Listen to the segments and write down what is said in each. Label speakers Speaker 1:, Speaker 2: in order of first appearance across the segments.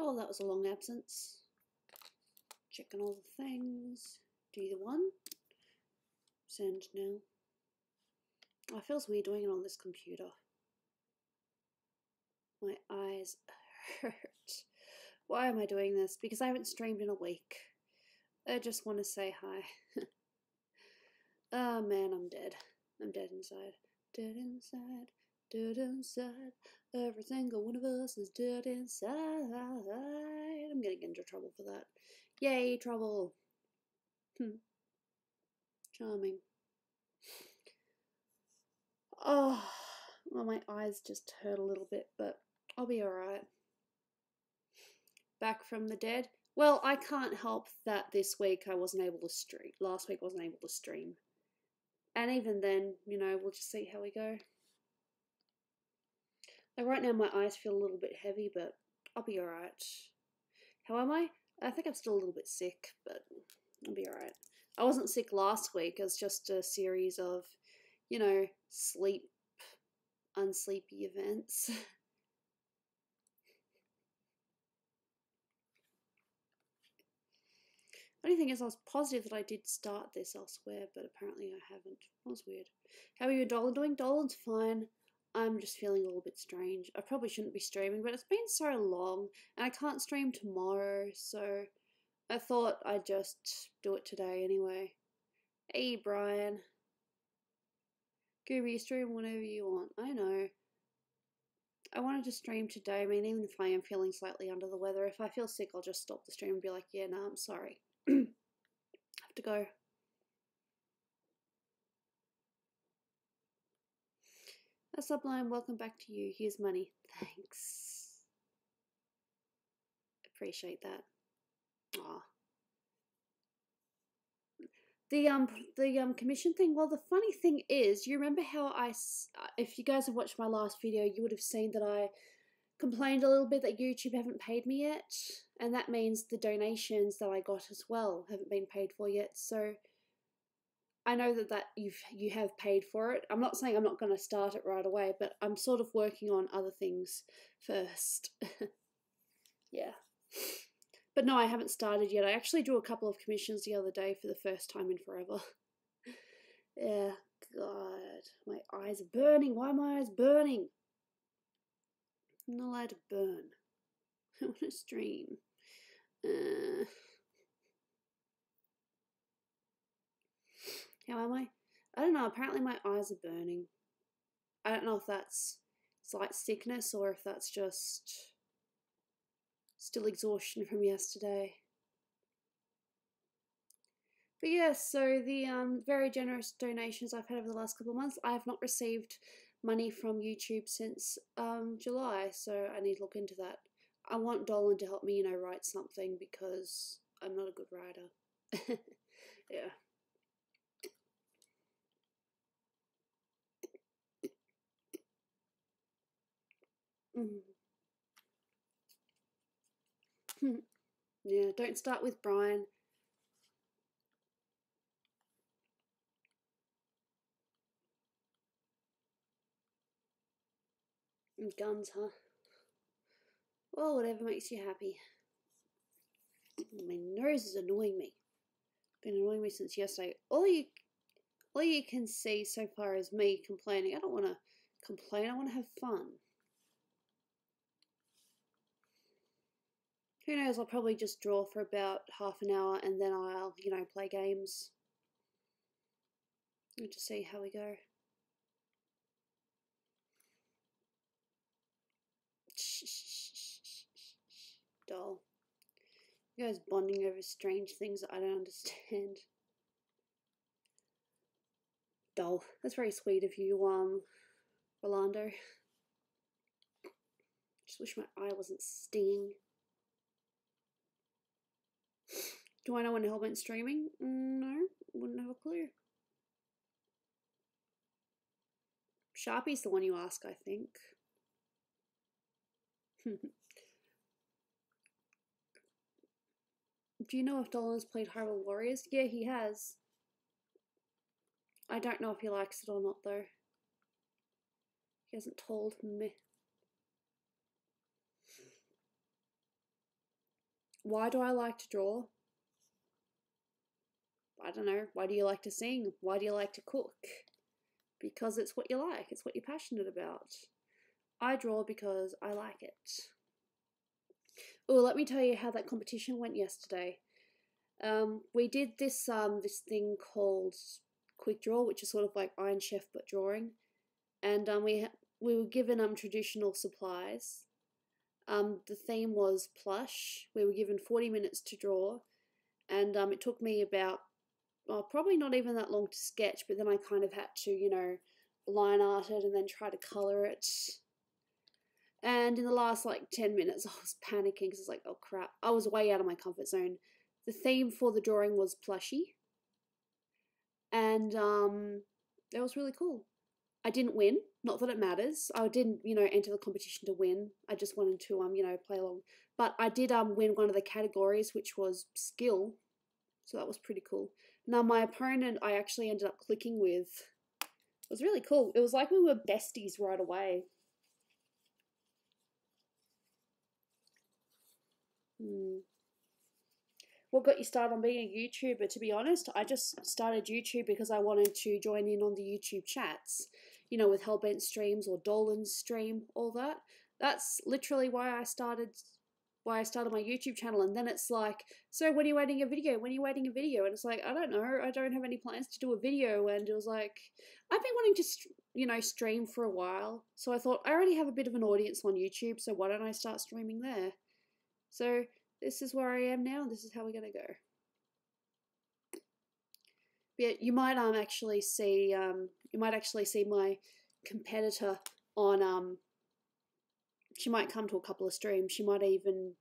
Speaker 1: Oh, that was a long absence. Checking all the things. Do the one. Send now. Oh, it feels weird doing it on this computer. My eyes hurt. Why am I doing this? Because I haven't streamed in a week. I just want to say hi. Oh man, I'm dead. I'm dead inside. Dead inside. Dead inside. Every single one of us is dead inside. I'm gonna get into trouble for that. Yay, trouble. Charming. Oh, well, my eyes just hurt a little bit, but I'll be alright. Back from the dead. Well, I can't help that this week I wasn't able to stream. Last week I wasn't able to stream. And even then, you know, we'll just see how we go. Like right now my eyes feel a little bit heavy, but I'll be alright. How am I? I think I'm still a little bit sick, but I'll be alright. I wasn't sick last week. It was just a series of, you know, unsleepy events. Funny thing is, I was positive that I did start this elsewhere, but apparently I haven't. That was weird. How are you, Dolan, doing? Dolan's fine. I'm just feeling a little bit strange. I probably shouldn't be streaming, but it's been so long, and I can't stream tomorrow, so I thought I'd just do it today anyway. Hey, Brian. Gooby, stream whenever you want. I know. I wanted to stream today. I mean, even if I am feeling slightly under the weather, if I feel sick, I'll just stop the stream and be like, yeah, no, I'm sorry. I have to go. A Sublime, welcome back to you. Here's money. Thanks. Appreciate that. Aw. The commission thing. Well, the funny thing is, you remember how if you guys have watched my last video, you would have seen that I complained a little bit that YouTube haven't paid me yet, and that means the donations that I got as well haven't been paid for yet. So I know that you have paid for it. I'm not saying I'm not going to start it right away, but I'm sort of working on other things first. Yeah. But no, I haven't started yet. I actually drew a couple of commissions the other day for the first time in forever. Yeah, God, my eyes are burning. Why are my eyes burning? I'm not allowed to burn. I want to stream. How am I? I don't know. Apparently my eyes are burning. I don't know if that's slight sickness or if that's just still exhaustion from yesterday. But yeah, so the very generous donations I've had over the last couple of months, I have not received money from YouTube since July, so I need to look into that. I want Dolan to help me, you know, write something because I'm not a good writer. Yeah. Yeah, don't start with Brian. Guns, huh? Well, whatever makes you happy. My nose is annoying me. Been annoying me since yesterday. All you can see so far is me complaining. I don't want to complain. I want to have fun. Who knows? I'll probably just draw for about half an hour and then I'll, you know, play games. And just see how we go. Doll. You guys bonding over strange things that I don't understand. Doll. That's very sweet of you, Rolando. Just wish my eye wasn't stinging. Do I know when Hellbent's streaming? No, wouldn't have a clue. Sharpie's the one you ask, I think. Do you know if Dolan's played Hyrule Warriors? Yeah, he has. I don't know if he likes it or not, though. He hasn't told me. Why do I like to draw? I don't know. Why do you like to sing? Why do you like to cook? Because it's what you like. It's what you're passionate about. I draw because I like it. Oh, let me tell you how that competition went yesterday. We did this this thing called Quick Draw, which is sort of like Iron Chef but drawing, and we were given traditional supplies. The theme was plush. We were given 40 minutes to draw, and it took me about probably not even that long to sketch, but then I kind of had to, you know, line art it and then try to color it. And in the last like 10 minutes, I was panicking because it's like, oh crap, I was way out of my comfort zone. The theme for the drawing was plushy, and it was really cool. I didn't win, not that it matters. I didn't, you know, enter the competition to win. I just wanted to, you know, play along. But I did win one of the categories, which was skill, so that was pretty cool. Now my opponent, I actually ended up clicking with. It was really cool. It was like we were besties right away. What got you started on being a YouTuber? To be honest, I just started YouTube because I wanted to join in on the YouTube chats, you know, with Hellbent streams or Dolan's stream, all that. That's literally why I started my YouTube channel. And then it's like, so when are you waiting a video? When are you waiting a video? And it's like, I don't know. I don't have any plans to do a video. And it was like, I've been wanting to, you know, stream for a while. So I thought I already have a bit of an audience on YouTube. So why don't I start streaming there? So this is where I am now. This is how we're going to go. Yeah, you might actually see my competitor on she might come to a couple of streams. She might even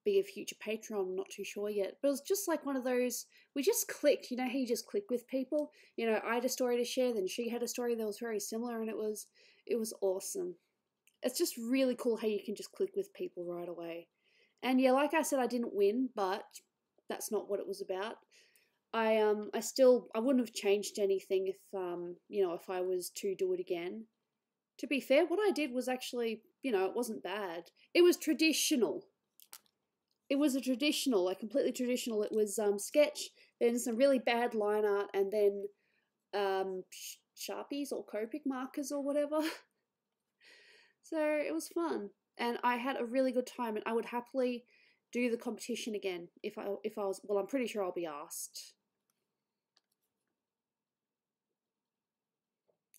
Speaker 1: be a future patron. I'm not too sure yet. But it was just like one of those, we just clicked. You know how you just click with people? You know, I had a story to share, then she had a story that was very similar, and it was awesome. It's just really cool how you can just click with people right away. And yeah, like I said, I didn't win, but that's not what it was about. I wouldn't have changed anything if you know, if I was to do it again. To be fair, what I did was actually, you know, it wasn't bad. It was traditional. It was like completely traditional. It was sketch, then some really bad line art, and then Sharpies or Copic markers or whatever. So it was fun. And I had a really good time, and I would happily do the competition again if I was, well, I'm pretty sure I'll be asked.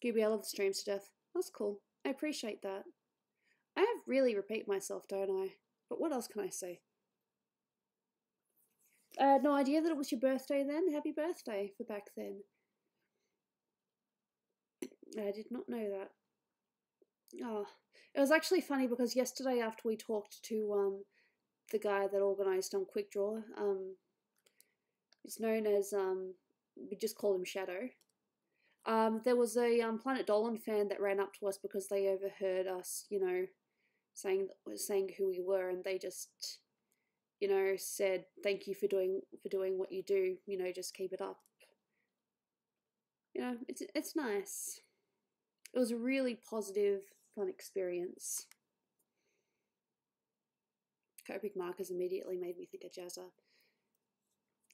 Speaker 1: Gooby, I love the streams to death. That's cool. I appreciate that. I have really repeat myself, don't I? But what else can I say? I had no idea that it was your birthday then. Happy birthday for back then. I did not know that. Oh, it was actually funny because yesterday after we talked to the guy that organised Quick Draw, it's known as we just call him Shadow. There was a Planet Dolan fan that ran up to us because they overheard us, you know, saying who we were, and they just, you know, said thank you for doing what you do. You know, just keep it up. You know, it's nice. It was a really positive, fun experience. Copic markers immediately made me think of Jazza.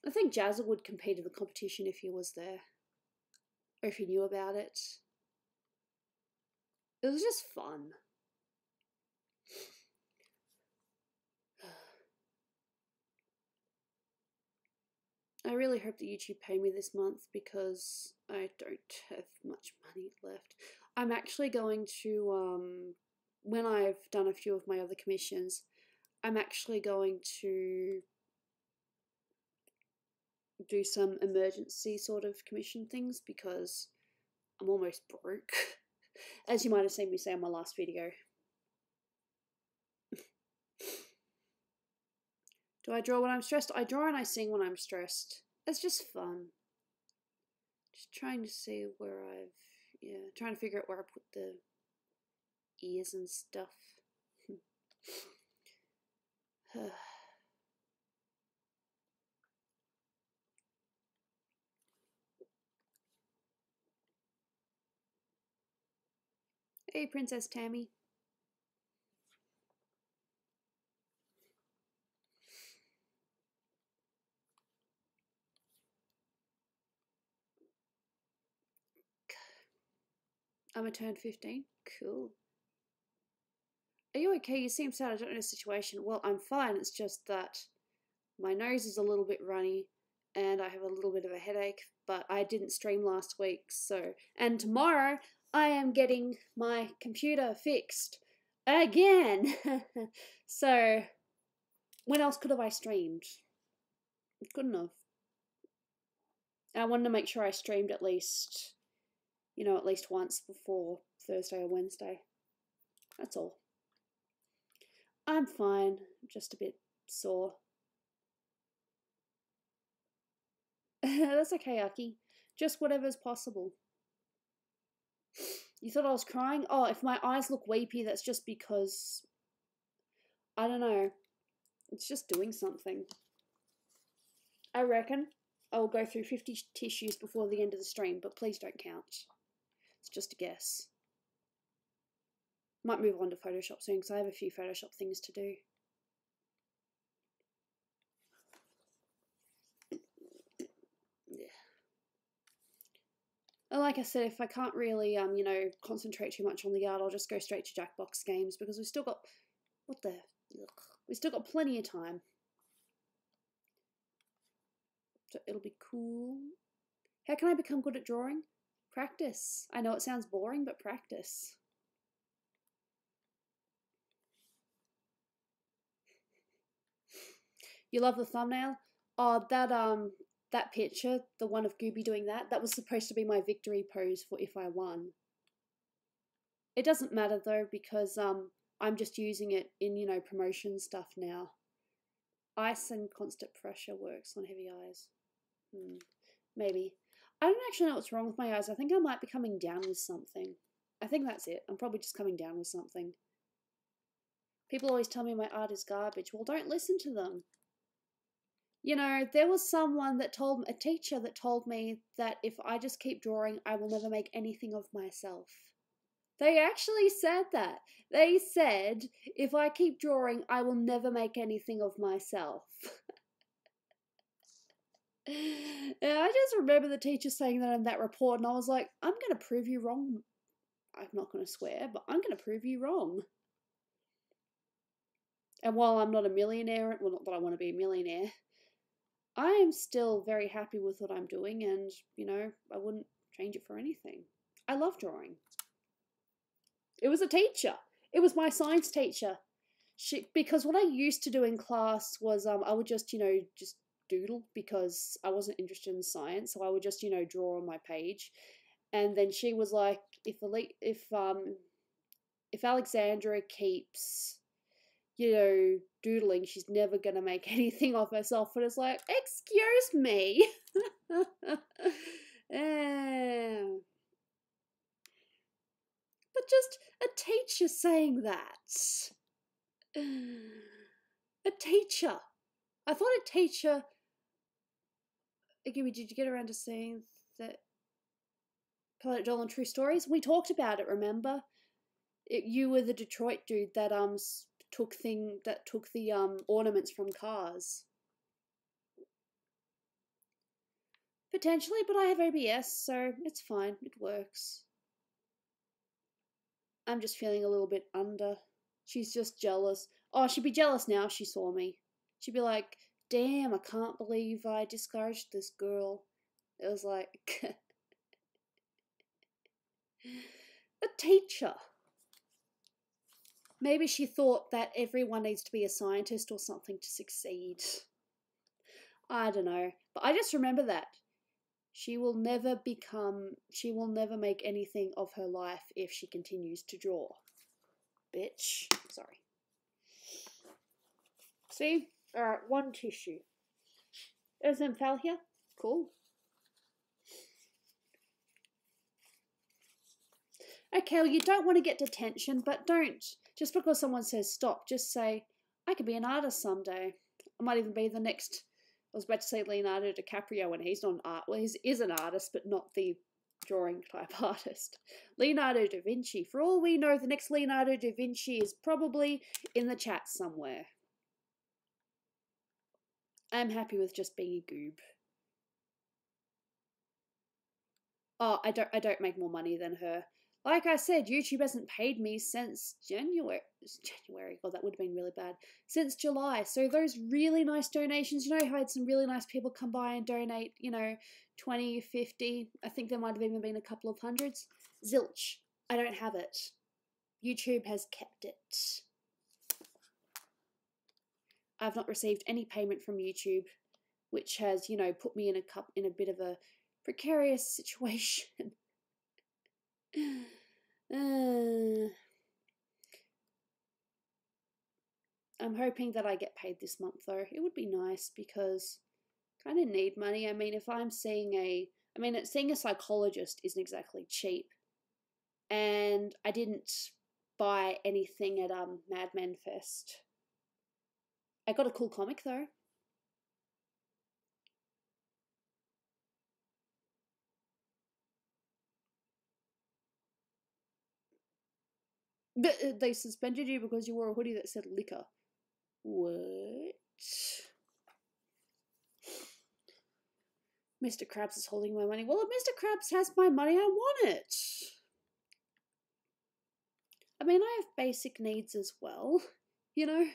Speaker 1: I think Jazza would compete in the competition if he was there, or if he knew about it. It was just fun. I really hope that YouTube pay me this month because I don't have much money left. I'm actually going to, when I've done a few of my other commissions, I'm actually going to do some emergency sort of commission things because I'm almost broke, as you might have seen me say on my last video. Do I draw when I'm stressed? I draw and I sing when I'm stressed. It's just fun. Just trying to see where trying to figure out where I put the ears and stuff. Hey, Princess Tammy. I'm turned 15. Cool. Are you okay? You seem sad. I don't know the situation. Well, I'm fine. It's just that my nose is a little bit runny and I have a little bit of a headache, but I didn't stream last week, so... And tomorrow I am getting my computer fixed again. So, when else could have I streamed? Good enough. And I wanted to make sure I streamed at least, you know, at least once before Thursday or Wednesday. That's all. I'm fine. Just a bit sore. That's okay, Aki. Just whatever's possible. You thought I was crying? Oh, if my eyes look weepy, that's just because... I don't know. It's just doing something. I reckon I will go through 50 tissues before the end of the stream, but please don't count. It's just a guess. Might move on to Photoshop soon because I have a few Photoshop things to do. Like I said, if I can't really, you know, concentrate too much on the art, I'll just go straight to Jackbox games because we've still got, we've still got plenty of time. So it'll be cool. How can I become good at drawing? Practice. I know it sounds boring, but practice. You love the thumbnail? Oh, that picture, the one of Gooby doing that was supposed to be my victory pose for if I won. It doesn't matter though because I'm just using it in, you know, promotion stuff now. Ice and constant pressure works on heavy eyes. Maybe. I don't actually know what's wrong with my eyes. I think I might be coming down with something. I think that's it. I'm probably just coming down with something. People always tell me my art is garbage. Well, don't listen to them. You know, there was someone that told, a teacher that told me that if I just keep drawing, I will never make anything of myself. They actually said that. They said, if I keep drawing, I will never make anything of myself. And I just remember the teacher saying that in that report, and I was like, I'm going to prove you wrong. I'm not going to swear, but I'm going to prove you wrong. And while I'm not a millionaire, well, not that I want to be a millionaire, I am still very happy with what I'm doing, and, you know, I wouldn't change it for anything. I love drawing. It was a teacher. It was my science teacher. Because what I used to do in class was I would just, you know, just doodle because I wasn't interested in science, so I would just, you know, draw on my page. And then she was like, if Alexandra keeps, you know, doodling, she's never gonna make anything of herself. And it's like, excuse me. But just a teacher saying that. A teacher. I thought a teacher... Did you get around to seeing that Planet Dolan True Stories? We talked about it, remember? You were the Detroit dude that took the ornaments from cars. Potentially, but I have OBS, so it's fine. It works. I'm just feeling a little bit under. She's just jealous. Oh, she'd be jealous now if she saw me. She'd be like, damn, I can't believe I discouraged this girl. It was like... a teacher. Maybe she thought that everyone needs to be a scientist or something to succeed. I don't know. But I just remember that. She will never make anything of her life if she continues to draw. Bitch. Sorry. See? Alright, one tissue. There's them fell here. Cool. Okay, well, you don't want to get detention, but don't. Just because someone says stop, just say, I could be an artist someday. I might even be the next... I was about to say Leonardo DiCaprio, and he's not an art. Well, he is an artist, but not the drawing type artist. Leonardo da Vinci. For all we know, the next Leonardo da Vinci is probably in the chat somewhere. I'm happy with just being a goob. Oh, I don't make more money than her. Like I said, YouTube hasn't paid me since January. God, that would have been really bad. Since July. So those really nice donations, you know, I had some really nice people come by and donate, you know, 20, 50. I think there might have even been a couple of hundreds. Zilch. I don't have it. YouTube has kept it. I've not received any payment from YouTube, which has, you know, put me in a bit of a precarious situation. I'm hoping that I get paid this month though. It would be nice because I kind of need money. I mean, if I'm seeing seeing a psychologist isn't exactly cheap. And I didn't buy anything at Madman Fest. I got a cool comic though. But they suspended you because you wore a hoodie that said liquor. What? Mr. Krabs is holding my money. Well, if Mr. Krabs has my money, I want it. I mean, I have basic needs as well, you know?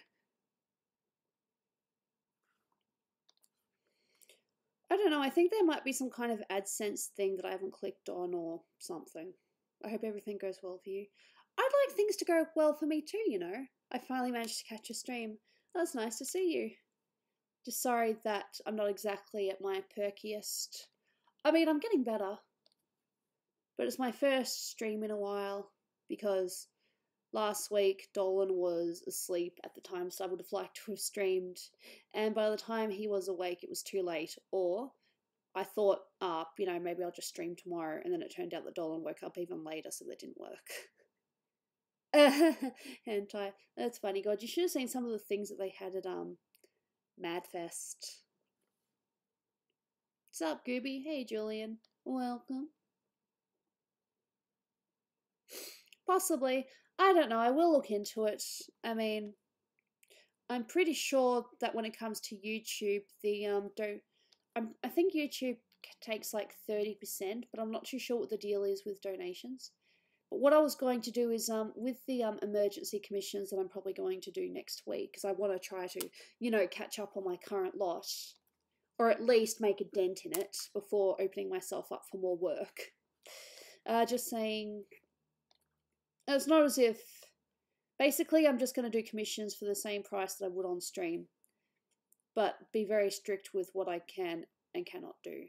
Speaker 1: I don't know, I think there might be some kind of AdSense thing that I haven't clicked on or something. I hope everything goes well for you. I'd like things to go well for me too, you know? I finally managed to catch a stream. That's nice to see you. Just sorry that I'm not exactly at my perkiest. I mean, I'm getting better. But it's my first stream in a while because last week Dolan was asleep at the time, so I would have liked to have streamed. And by the time he was awake, it was too late. Or I thought, you know, maybe I'll just stream tomorrow. And then it turned out that Dolan woke up even later, so that didn't work. Hentai. That's funny. God, you should have seen some of the things that they had at Madfest. What's up, Gooby? Hey, Julian. Welcome. Possibly. I don't know. I will look into it. I mean, I'm pretty sure that when it comes to YouTube, I think YouTube takes like 30%, but I'm not too sure what the deal is with donations. But what I was going to do is with the emergency commissions that I'm probably going to do next week, because I want to try to, you know, catch up on my current lot, or at least make a dent in it before opening myself up for more work. Just saying, it's not as if, basically I'm just going to do commissions for the same price that I would on stream, but be very strict with what I can and cannot do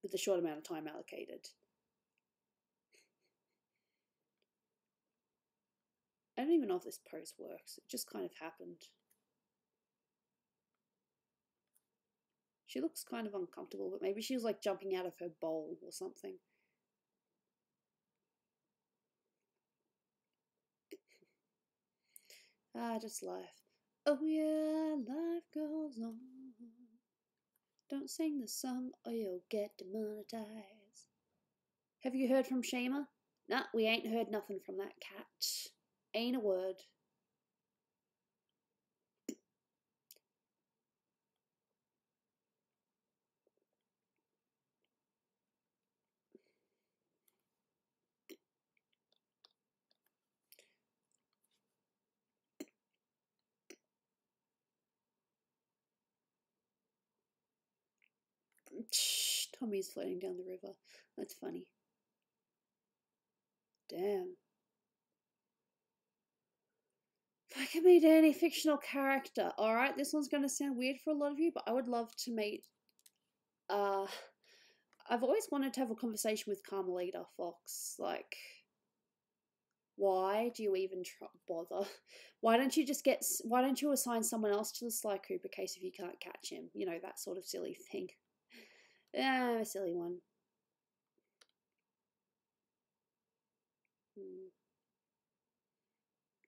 Speaker 1: with the short amount of time allocated. I don't even know if this pose works. It just kind of happened. She looks kind of uncomfortable, but maybe she was like jumping out of her bowl or something. Just life. Oh yeah, life goes on. Don't sing the song or you'll get demonetized. Have you heard from Shima? Nah, we ain't heard nothing from that cat. Ain't a word. Tommy's floating down the river. That's funny. Damn. If I could meet any fictional character. Alright, this one's going to sound weird for a lot of you, but I would love to meet... I've always wanted to have a conversation with Carmelita Fox. Like, why do you even bother? Why don't you assign someone else to the Sly Cooper case if you can't catch him? You know, that sort of silly thing. A silly one.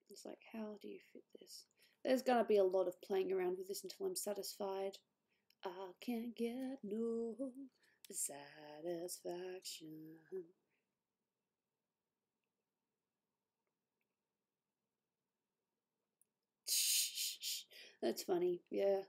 Speaker 1: It's like, how do you fit this? There's gonna be a lot of playing around with this until I'm satisfied. I can't get no satisfaction. That's funny, yeah.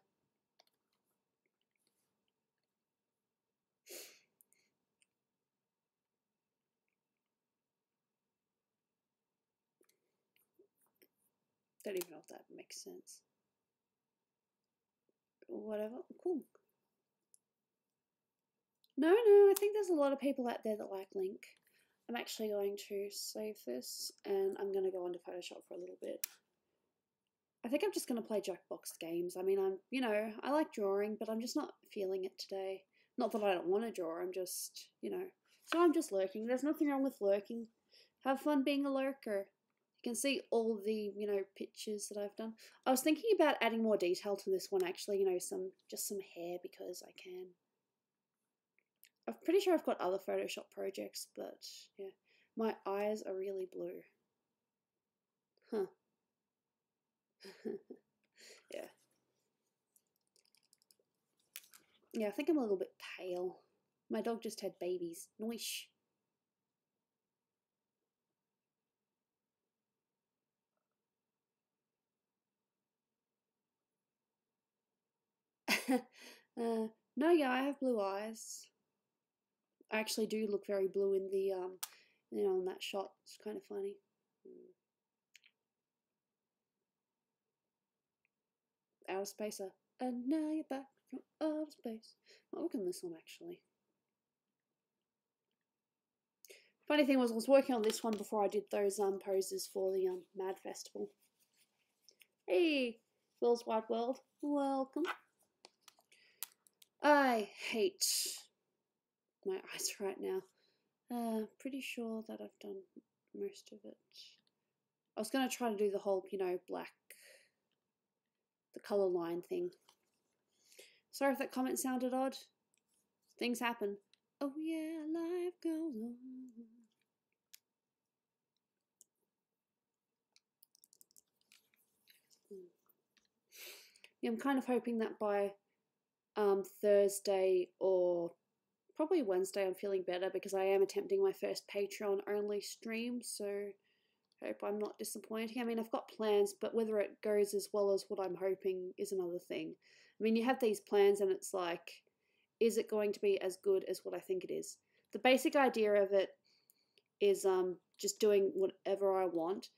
Speaker 1: Don't even know if that makes sense. Whatever. Cool. No, I think there's a lot of people out there that like Link. I'm actually going to save this and I'm going to go into Photoshop for a little bit. I think I'm just going to play Jackbox games. I mean, I like drawing, but I'm just not feeling it today. Not that I don't want to draw, I'm just, so I'm just lurking. There's nothing wrong with lurking. Have fun being a lurker. You can see all the, pictures that I've done. I was thinking about adding more detail to this one, actually, just some hair because I can. I'm pretty sure I've got other Photoshop projects, but yeah. My eyes are really blue. Huh. Yeah. Yeah, I think I'm a little bit pale. My dog just had babies. Noish. No, yeah, I have blue eyes. I actually do look very blue in the, in that shot. It's kind of funny. Outer Spacer. And now you're back from outer space. I'll look on this one, actually. Funny thing was, I was working on this one before I did those poses for the Mad Festival. Hey, Will's Wide World. Welcome. I hate my eyes right now. Pretty sure that I've done most of it. I was going to try to do the whole, black, the colour line thing. Sorry if that comment sounded odd. Things happen. Oh yeah, life goes on. Yeah, I'm kind of hoping that by Thursday or probably Wednesday I'm feeling better because I am attempting my first Patreon only stream, so hope I'm not disappointing. I mean, I've got plans, but whether it goes as well as what I'm hoping is another thing. I mean, you have these plans and it's like, is it going to be as good as what I think it is? The basic idea of it is just doing whatever I want.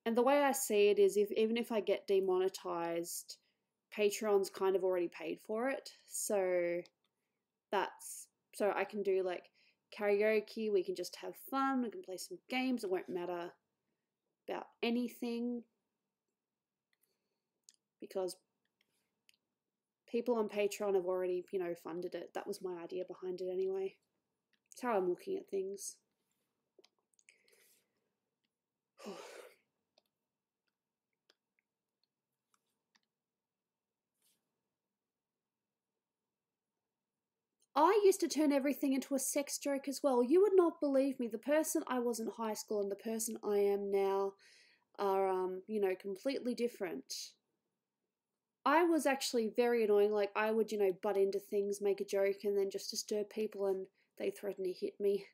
Speaker 1: And the way I see it is even if I get demonetized, Patreon's kind of already paid for it. So I can do like karaoke, we can just have fun, we can play some games, it won't matter about anything because people on Patreon have already, funded it. That was my idea behind it anyway. It's how I'm looking at things. I used to turn everything into a sex joke as well. You would not believe me. The person I was in high school and the person I am now are, completely different. I was actually very annoying. Like, I would, butt into things, make a joke, and then just disturb people, and they threatened to hit me.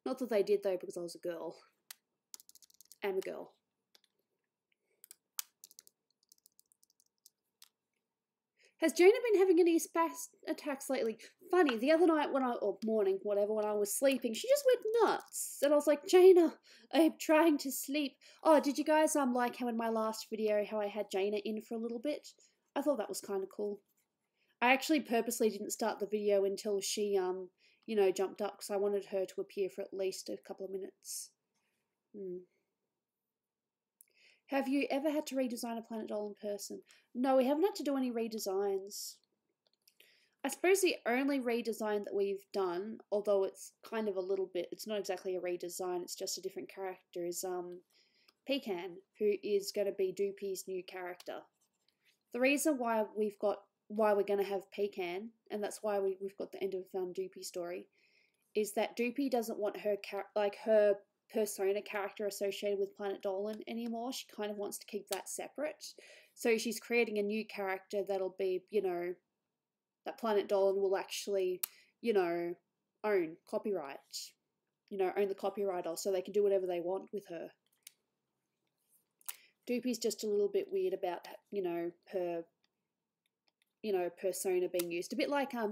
Speaker 1: Not that they did, though, because I was a girl. I'm a girl. Has Jaina been having any spasm attacks lately? Funny, the other night or morning, whatever, when I was sleeping, she just went nuts. And I was like, Jaina, I'm trying to sleep. Oh, did you guys like how in my last video, how I had Jaina in for a little bit? I thought that was kind of cool. I actually purposely didn't start the video until she, jumped up because I wanted her to appear for at least a couple of minutes. Have you ever had to redesign a Planet Dolan person? No, we haven't had to do any redesigns. I suppose the only redesign that we've done, although it's kind of a little bit, it's not exactly a redesign, it's just a different character, is Pecan, who is going to be Doopy's new character. The reason why we're going to have Pecan, and that's why we've got the end of Doopy's story, is that Doopy doesn't want her persona character associated with Planet Dolan anymore. She kind of wants to keep that separate. So she's creating a new character that'll be, that Planet Dolan will actually, own copyright. Own the copyright of, so they can do whatever they want with her. Doopy's just a little bit weird about, her, persona being used. A bit like, how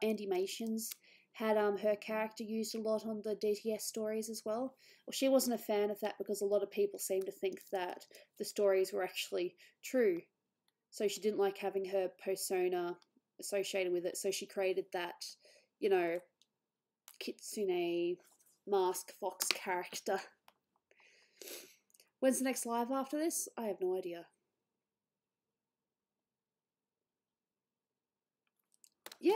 Speaker 1: Animations had her character used a lot on the DTS stories as well. Well, she wasn't a fan of that because a lot of people seem to think that the stories were actually true. So she didn't like having her persona associated with it. So she created that, you know, Kitsune mask fox character. When's the next live after this? I have no idea. Yeah,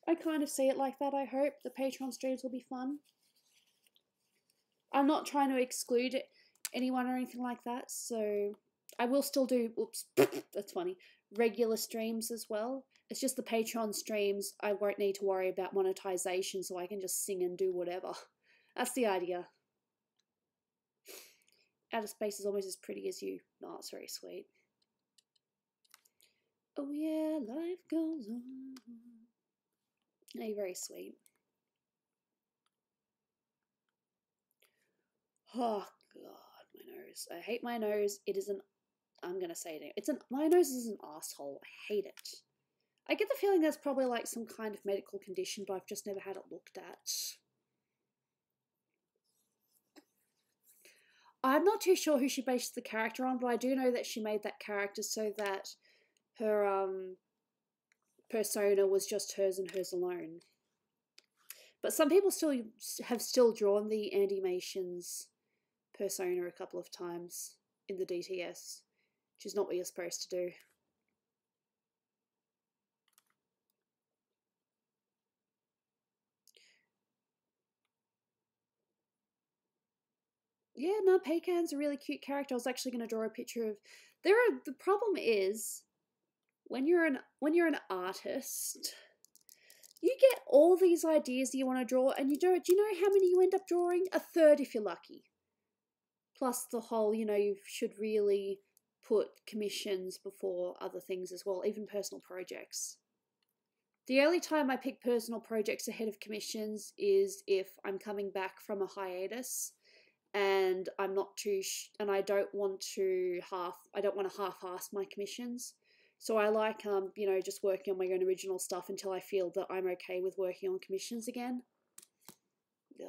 Speaker 1: I kind of see it like that, I hope. The Patreon streams will be fun. I'm not trying to exclude anyone or anything like that, so I will still do, oops, that's funny, regular streams as well. It's just the Patreon streams, I won't need to worry about monetization, so I can just sing and do whatever. That's the idea. Outer space is almost as pretty as you. No, it's very sweet. Oh yeah, life goes on. No, you're very sweet. Oh god, my nose. I hate my nose. It is an, I'm gonna say it. My nose is an asshole. I hate it. I get the feeling that's probably like some kind of medical condition, but I've just never had it looked at. I'm not too sure who she based the character on, but I do know that she made that character so that her persona was just hers and hers alone. But some people have drawn the animations persona a couple of times in the DTS, which is not what you're supposed to do. Yeah, no, Peikan's a really cute character. I was actually going to draw a picture of. The problem is when you're an artist, you get all these ideas that you want to draw, and you don't. Do you know how many you end up drawing? A third if you're lucky. Plus the whole, you should really put commissions before other things as well, even personal projects. The only time I pick personal projects ahead of commissions is if I'm coming back from a hiatus and I'm not too and I don't want to half-ass my commissions. So I like just working on my own original stuff until I feel that I'm okay with working on commissions again. Yeah.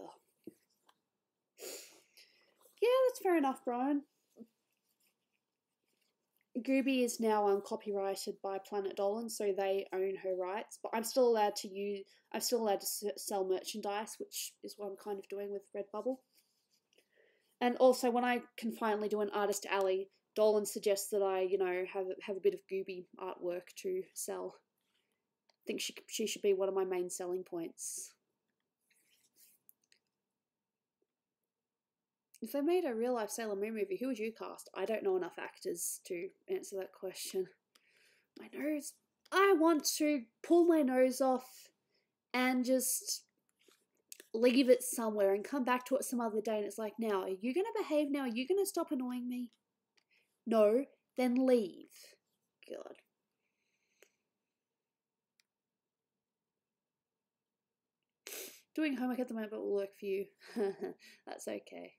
Speaker 1: Yeah, that's fair enough, Brian. Gooby is now copyrighted by Planet Dolan, so they own her rights. But I'm still allowed to sell merchandise, which is what I'm kind of doing with Redbubble. And also, when I can finally do an artist alley, Dolan suggests that I, have a bit of Gooby artwork to sell. I think she should be one of my main selling points. If they made a real-life Sailor Moon movie, who would you cast? I don't know enough actors to answer that question. My nose. I want to pull my nose off and just leave it somewhere and come back to it some other day, and it's like, now, are you going to behave now? Are you going to stop annoying me? No, then leave. God. Doing homework at the moment will work for you. That's okay.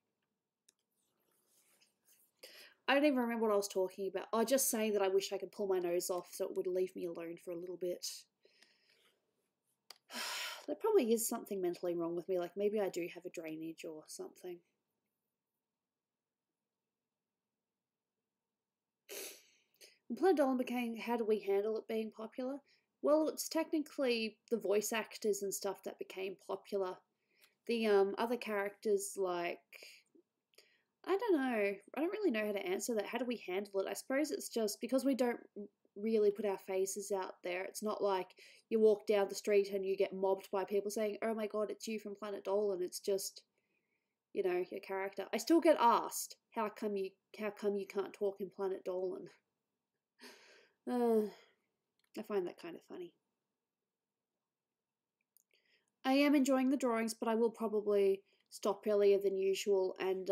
Speaker 1: I don't even remember what I was talking about. I was just saying that I wish I could pull my nose off so it would leave me alone for a little bit. There probably is something mentally wrong with me, like maybe I do have a drainage or something. When Planet Dolan became How Do We Handle It being popular? Well, it's technically the voice actors and stuff that became popular. The other characters, like, I don't know. I don't really know how to answer that. How do we handle it? I suppose it's just because we don't really put our faces out there. It's not like you walk down the street and you get mobbed by people saying, "Oh my god, it's you from Planet Dolan." It's just, your character. I still get asked, how come you can't talk in Planet Dolan? I find that kind of funny. I am enjoying the drawings, but I will probably stop earlier than usual and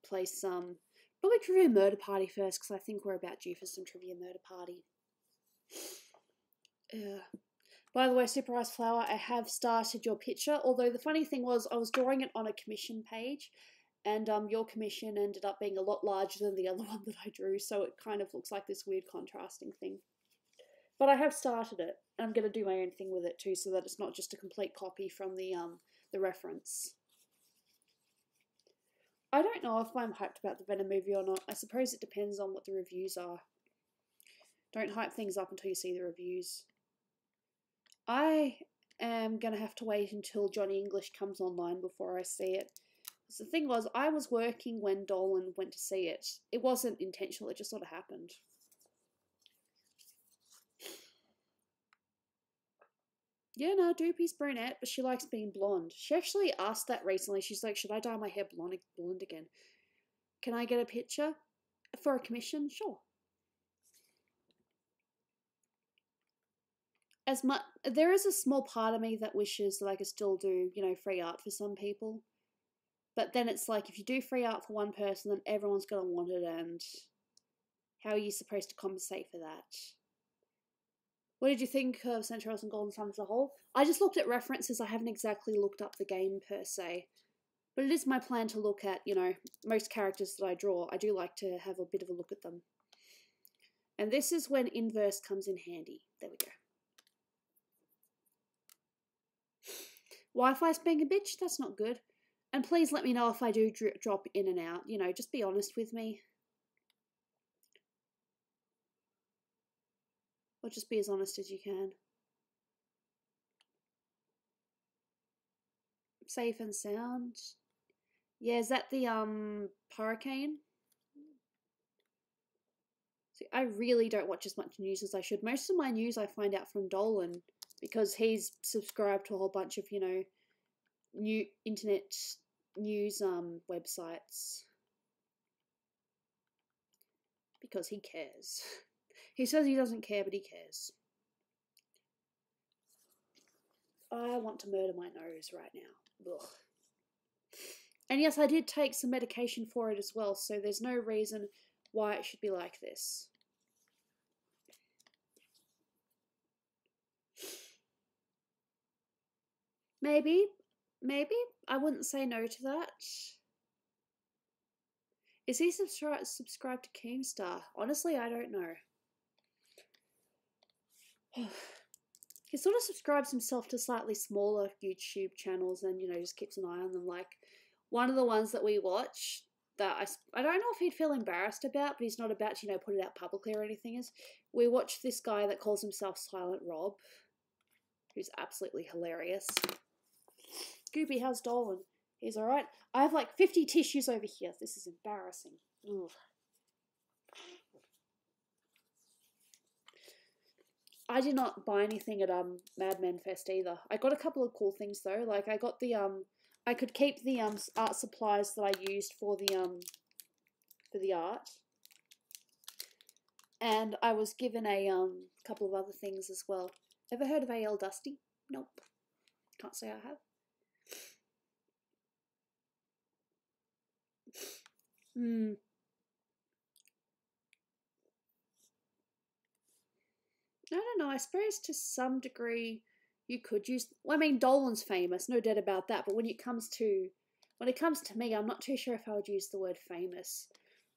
Speaker 1: play some, probably Trivia Murder Party first, because I think we're about due for some Trivia Murder Party. By the way, Super Ice Flower, I have started your picture, although the funny thing was I was drawing it on a commission page, and your commission ended up being a lot larger than the other one that I drew, so it kind of looks like this weird contrasting thing. But I have started it. I'm going to do my own thing with it too, so that it's not just a complete copy from the reference. I don't know if I'm hyped about the Venom movie or not. I suppose it depends on what the reviews are. Don't hype things up until you see the reviews. I am going to have to wait until Johnny English comes online before I see it. So the thing was, I was working when Dolan went to see it. It wasn't intentional, it just sort of happened. Yeah, no, Doopy's brunette, but she likes being blonde. She actually asked that recently. She's like, should I dye my hair blonde again? Can I get a picture for a commission? Sure. There is a small part of me that wishes that I could still do, you know, free art for some people. But then it's like, if you do free art for one person, then everyone's going to want it, and how are you supposed to compensate for that? What did you think of Centauros and Golden Sun as a whole? I just looked at references. I haven't exactly looked up the game per se. But it is my plan to look at, you know, most characters that I draw. I do like to have a bit of a look at them. And this is when inverse comes in handy. There we go. Wi-Fi's being a bitch? That's not good. And please let me know if I do drop in and out. You know, just be honest with me. Or just be as honest as you can. Safe and sound. Yeah, is that the hurricane? See, I really don't watch as much news as I should. Most of my news I find out from Dolan because he's subscribed to a whole bunch of, you know, new internet news websites. Because he cares. He says he doesn't care, but he cares. I want to murder my nose right now. Ugh. And yes, I did take some medication for it as well, so there's no reason why it should be like this. Maybe. I wouldn't say no to that. Is he subscribed to Keemstar? Honestly, I don't know. He sort of subscribes himself to slightly smaller YouTube channels and, you know, just keeps an eye on them. Like, one of the ones that we watch that I don't know if he'd feel embarrassed about, but he's not about to, you know, put it out publicly or anything, is we watch this guy that calls himself Silent Rob, who's absolutely hilarious. Gooby, how's Dolan? He's alright. I have like 50 tissues over here. This is embarrassing. Ugh. I did not buy anything at Madman Fest either. I got a couple of cool things though. Like I got the I could keep the art supplies that I used for the art. And I was given a couple of other things as well. Ever heard of A.L. Dusty? Nope. Can't say I have. I don't know. I suppose to some degree you could use. Well, I mean, Dolan's famous, no doubt about that. But when it comes to me, I'm not too sure if I would use the word famous.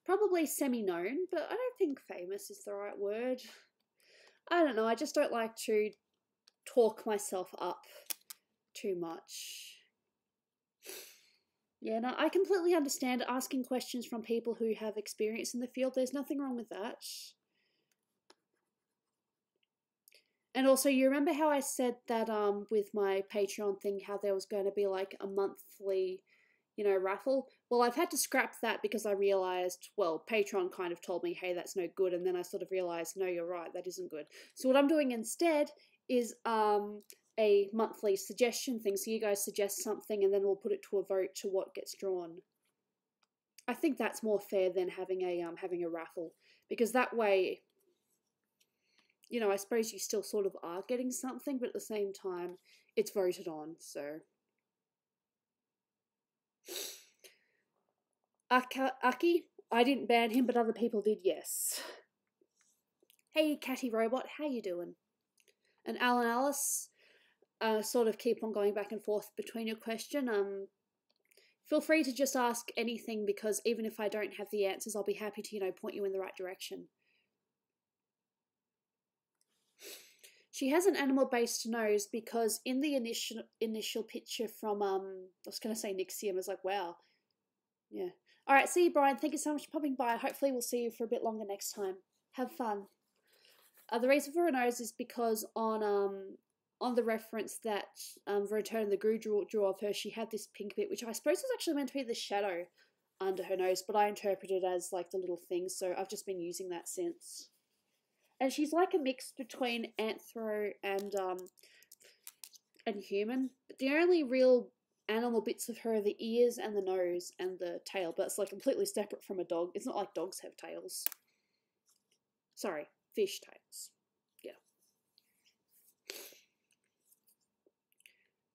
Speaker 1: Probably semi-known, but I don't think famous is the right word. I don't know. I just don't like to talk myself up too much. Yeah, no, I completely understand asking questions from people who have experience in the field. There's nothing wrong with that. And also, you remember how I said that with my Patreon thing, how there was going to be like a monthly, you know, raffle? Well, I've had to scrap that because I realized, well, Patreon kind of told me, hey, that's no good. And then I sort of realized, no, you're right, that isn't good. So what I'm doing instead is a monthly suggestion thing. So you guys suggest something and then we'll put it to a vote to what gets drawn. I think that's more fair than having a raffle, because that way, you know, I suppose you still sort of are getting something, but at the same time, it's voted on, so. Aki, I didn't ban him, but other people did, yes. Hey, Catty Robot, how you doing? And Alan Alice, sort of keep on going back and forth between your question. Feel free to just ask anything, because even if I don't have the answers, I'll be happy to, you know, point you in the right direction. She has an animal-based nose because in the initial picture from I was gonna say Nixium, I was like, wow. Yeah. Alright, see you, Brian. Thank you so much for popping by. Hopefully we'll see you for a bit longer next time. Have fun. The reason for her nose is because on the reference that Return of the Goo drew of her, she had this pink bit, which I suppose was actually meant to be the shadow under her nose, but I interpreted it as like the little thing, so I've just been using that since. And she's like a mix between anthro and human. But the only real animal bits of her are the ears and the nose and the tail, but it's like completely separate from a dog. It's not like dogs have tails. Sorry, fish tails. Yeah.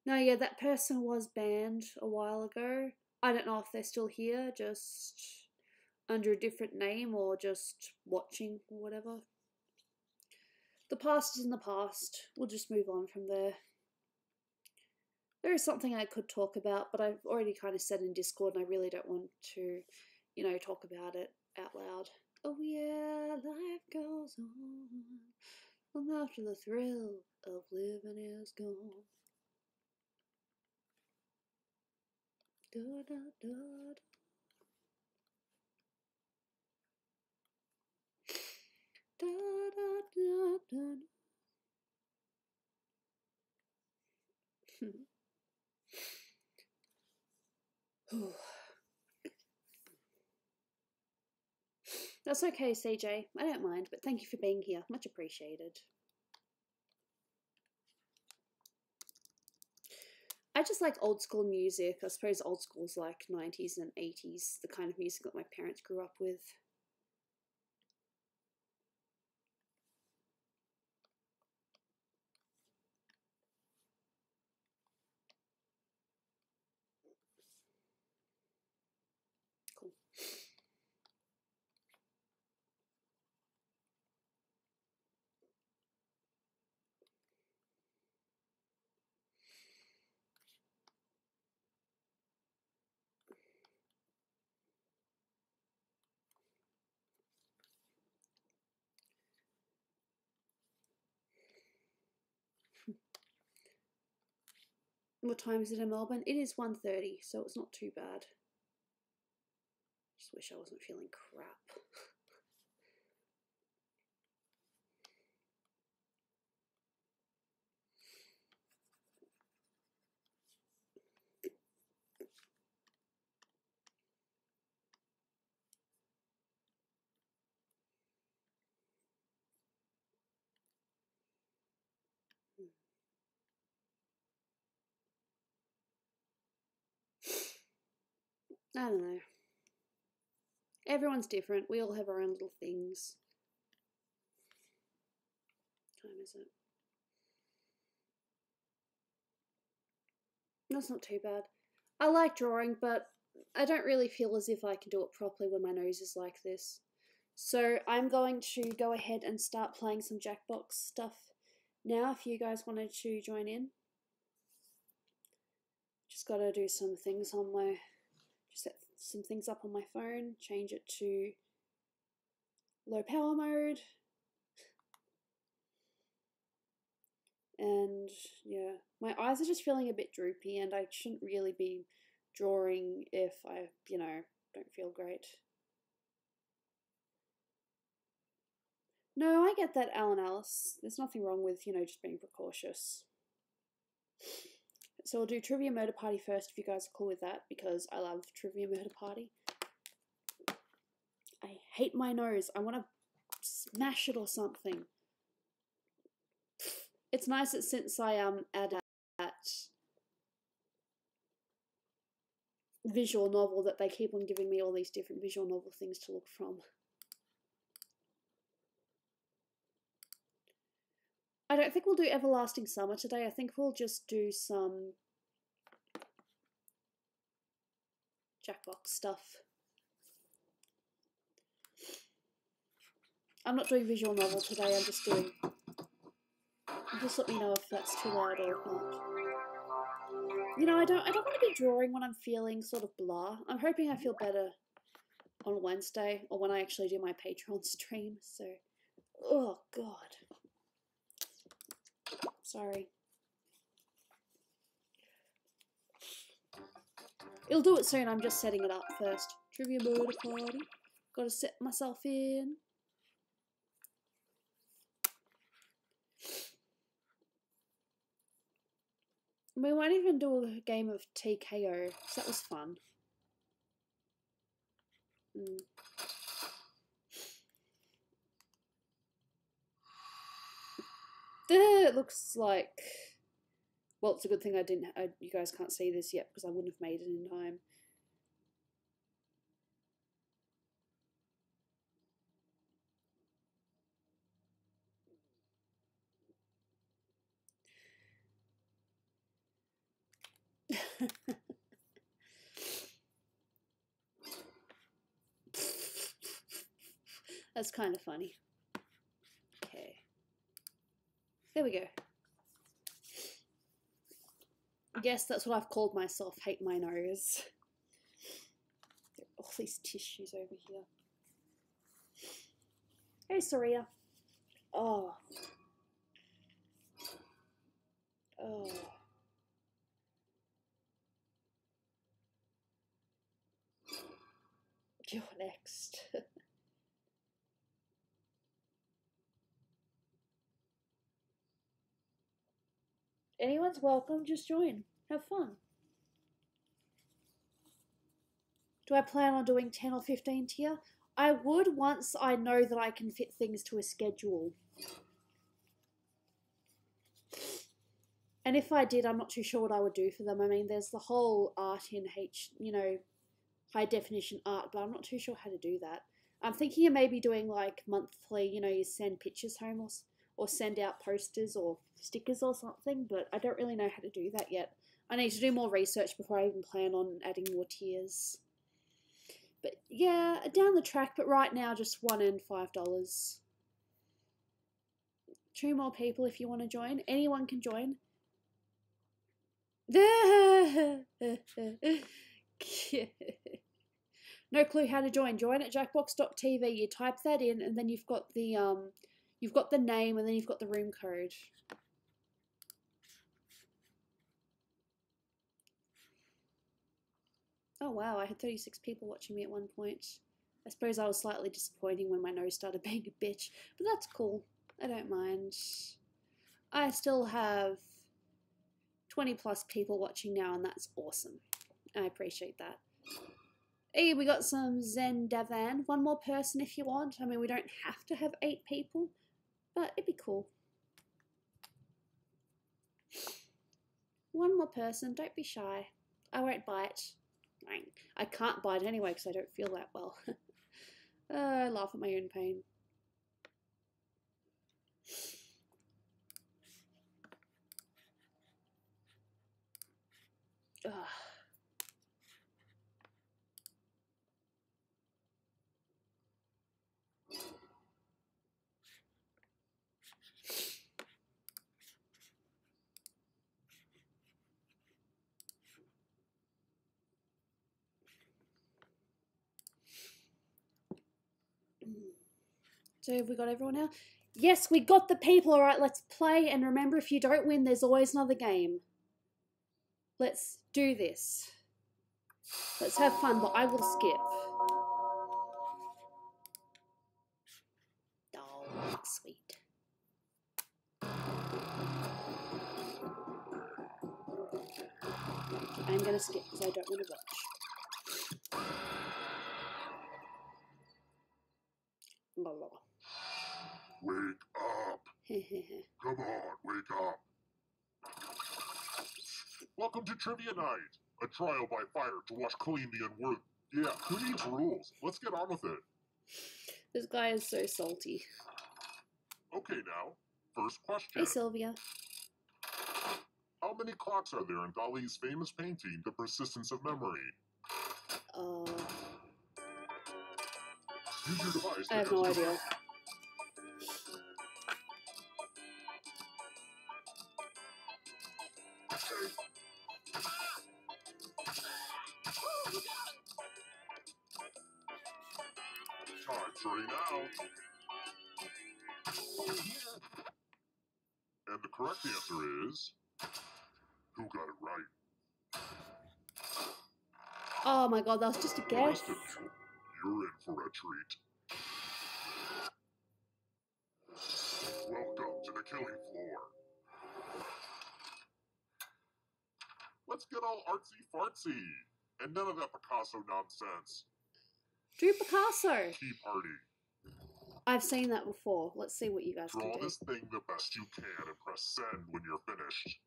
Speaker 1: No, yeah, that person was banned a while ago. I don't know if they're still here, just under a different name or just watching or whatever. The past is in the past. We'll just move on from there. There is something I could talk about, but I've already kind of said in Discord and I really don't want to, you know, talk about it out loud. Oh yeah, life goes on after the thrill of living is gone. Da, da, da, da. Da, da, da, da. That's okay, CJ. I don't mind, but thank you for being here. Much appreciated. I just like old school music. I suppose old school's like 90s and 80s, the kind of music that my parents grew up with. Cool. What time is it in Melbourne? It is 1:30, so it's not too bad. Just wish I wasn't feeling crap. I don't know. Everyone's different. We all have our own little things. What time is it? That's not too bad. I like drawing, but I don't really feel as if I can do it properly when my nose is like this. So I'm going to go ahead and start playing some Jackbox stuff now if you guys wanted to join in. Just got to do some things on my, just set some things up on my phone, change it to low power mode. And yeah, my eyes are just feeling a bit droopy and I shouldn't really be drawing if I, you know, don't feel great. No, I get that, Alan Alice. There's nothing wrong with, you know, just being precautious. So I'll do Trivia Murder Party first if you guys are cool with that, because I love Trivia Murder Party. I hate my nose. I want to smash it or something. It's nice that since I add that visual novel that they keep on giving me all these different visual novel things to look from. I don't think we'll do Everlasting Summer today. I think we'll just do some Jackbox stuff. I'm not doing visual novel today, I'm just doing... Just let me know if that's too loud or not. You know, I don't want to be drawing when I'm feeling sort of blah. I'm hoping I feel better on Wednesday, or when I actually do my Patreon stream, so... Oh, God. Sorry. It'll do it soon. I'm just setting it up first. Trivia murder party. Gotta set myself in. We won't even do a game of TKO, because that was fun. It looks like... Well, it's a good thing you guys can't see this yet, because I wouldn't have made it in time. That's kind of funny. Okay. There we go. Yes, that's what I've called myself. Hate my nose. There are all these tissues over here. Hey, Saria. Oh. Oh. You're next. Anyone's welcome, just join. Have fun. Do I plan on doing 10 or 15 tier? I would once I know that I can fit things to a schedule. And if I did, I'm not too sure what I would do for them. I mean, there's the whole art in high definition art, but I'm not too sure how to do that. I'm thinking of maybe doing like monthly, you send pictures home or send out posters or stickers or something, but I don't really know how to do that yet. I need to do more research before I even plan on adding more tiers. But yeah, down the track, but right now just $1 and $5. 2 more people if you want to join. Anyone can join. No clue how to join. Join at jackbox.tv. You type that in, and then you've got the name, and then you've got the room code. Oh wow, I had 36 people watching me at one point. I suppose I was slightly disappointing when my nose started being a bitch, but that's cool. I don't mind. I still have 20 plus people watching now, and that's awesome. I appreciate that. Hey, we got some Zen Davan. 1 more person if you want. I mean, we don't have to have 8 people, but it'd be cool. 1 more person. Don't be shy. I won't bite. I can't bite anyway because I don't feel that well. I laugh at my own pain. Ugh. So have we got everyone now? Yes, we got the people. All right, let's play. And remember, if you don't win, there's always another game. Let's do this. Let's have fun, but I will skip. Oh, sweet. I'm going to skip because I don't want to watch. La, la.
Speaker 2: Wake up! Come on, wake up! Welcome to Trivia Night! A trial by fire to wash clean the unworthy. Yeah, who needs rules? Let's get on with it.
Speaker 1: This guy is so salty.
Speaker 2: Okay now, first question.
Speaker 1: Hey Sylvia.
Speaker 2: How many clocks are there in Dali's famous painting, The Persistence of Memory? Use your device.
Speaker 1: I have no idea.
Speaker 2: Time's running out. And the correct answer is... Who got it right?
Speaker 1: Oh my god, that was just a
Speaker 2: The
Speaker 1: guess.
Speaker 2: rest of you, you're in for a treat. Welcome to the killing floor. Let's get all artsy-fartsy. And none of that Picasso nonsense.
Speaker 1: Drew Picasso.
Speaker 2: Key party.
Speaker 1: I've seen that before. Let's see what you guys can
Speaker 2: Draw
Speaker 1: do.
Speaker 2: this thing the best you can and press send when you're finished.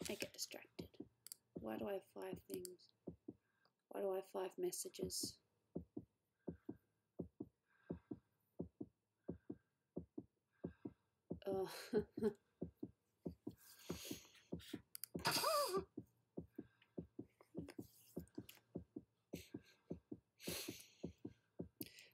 Speaker 1: I get distracted. Why do I have 5 things? Why do I have 5 messages? Oh.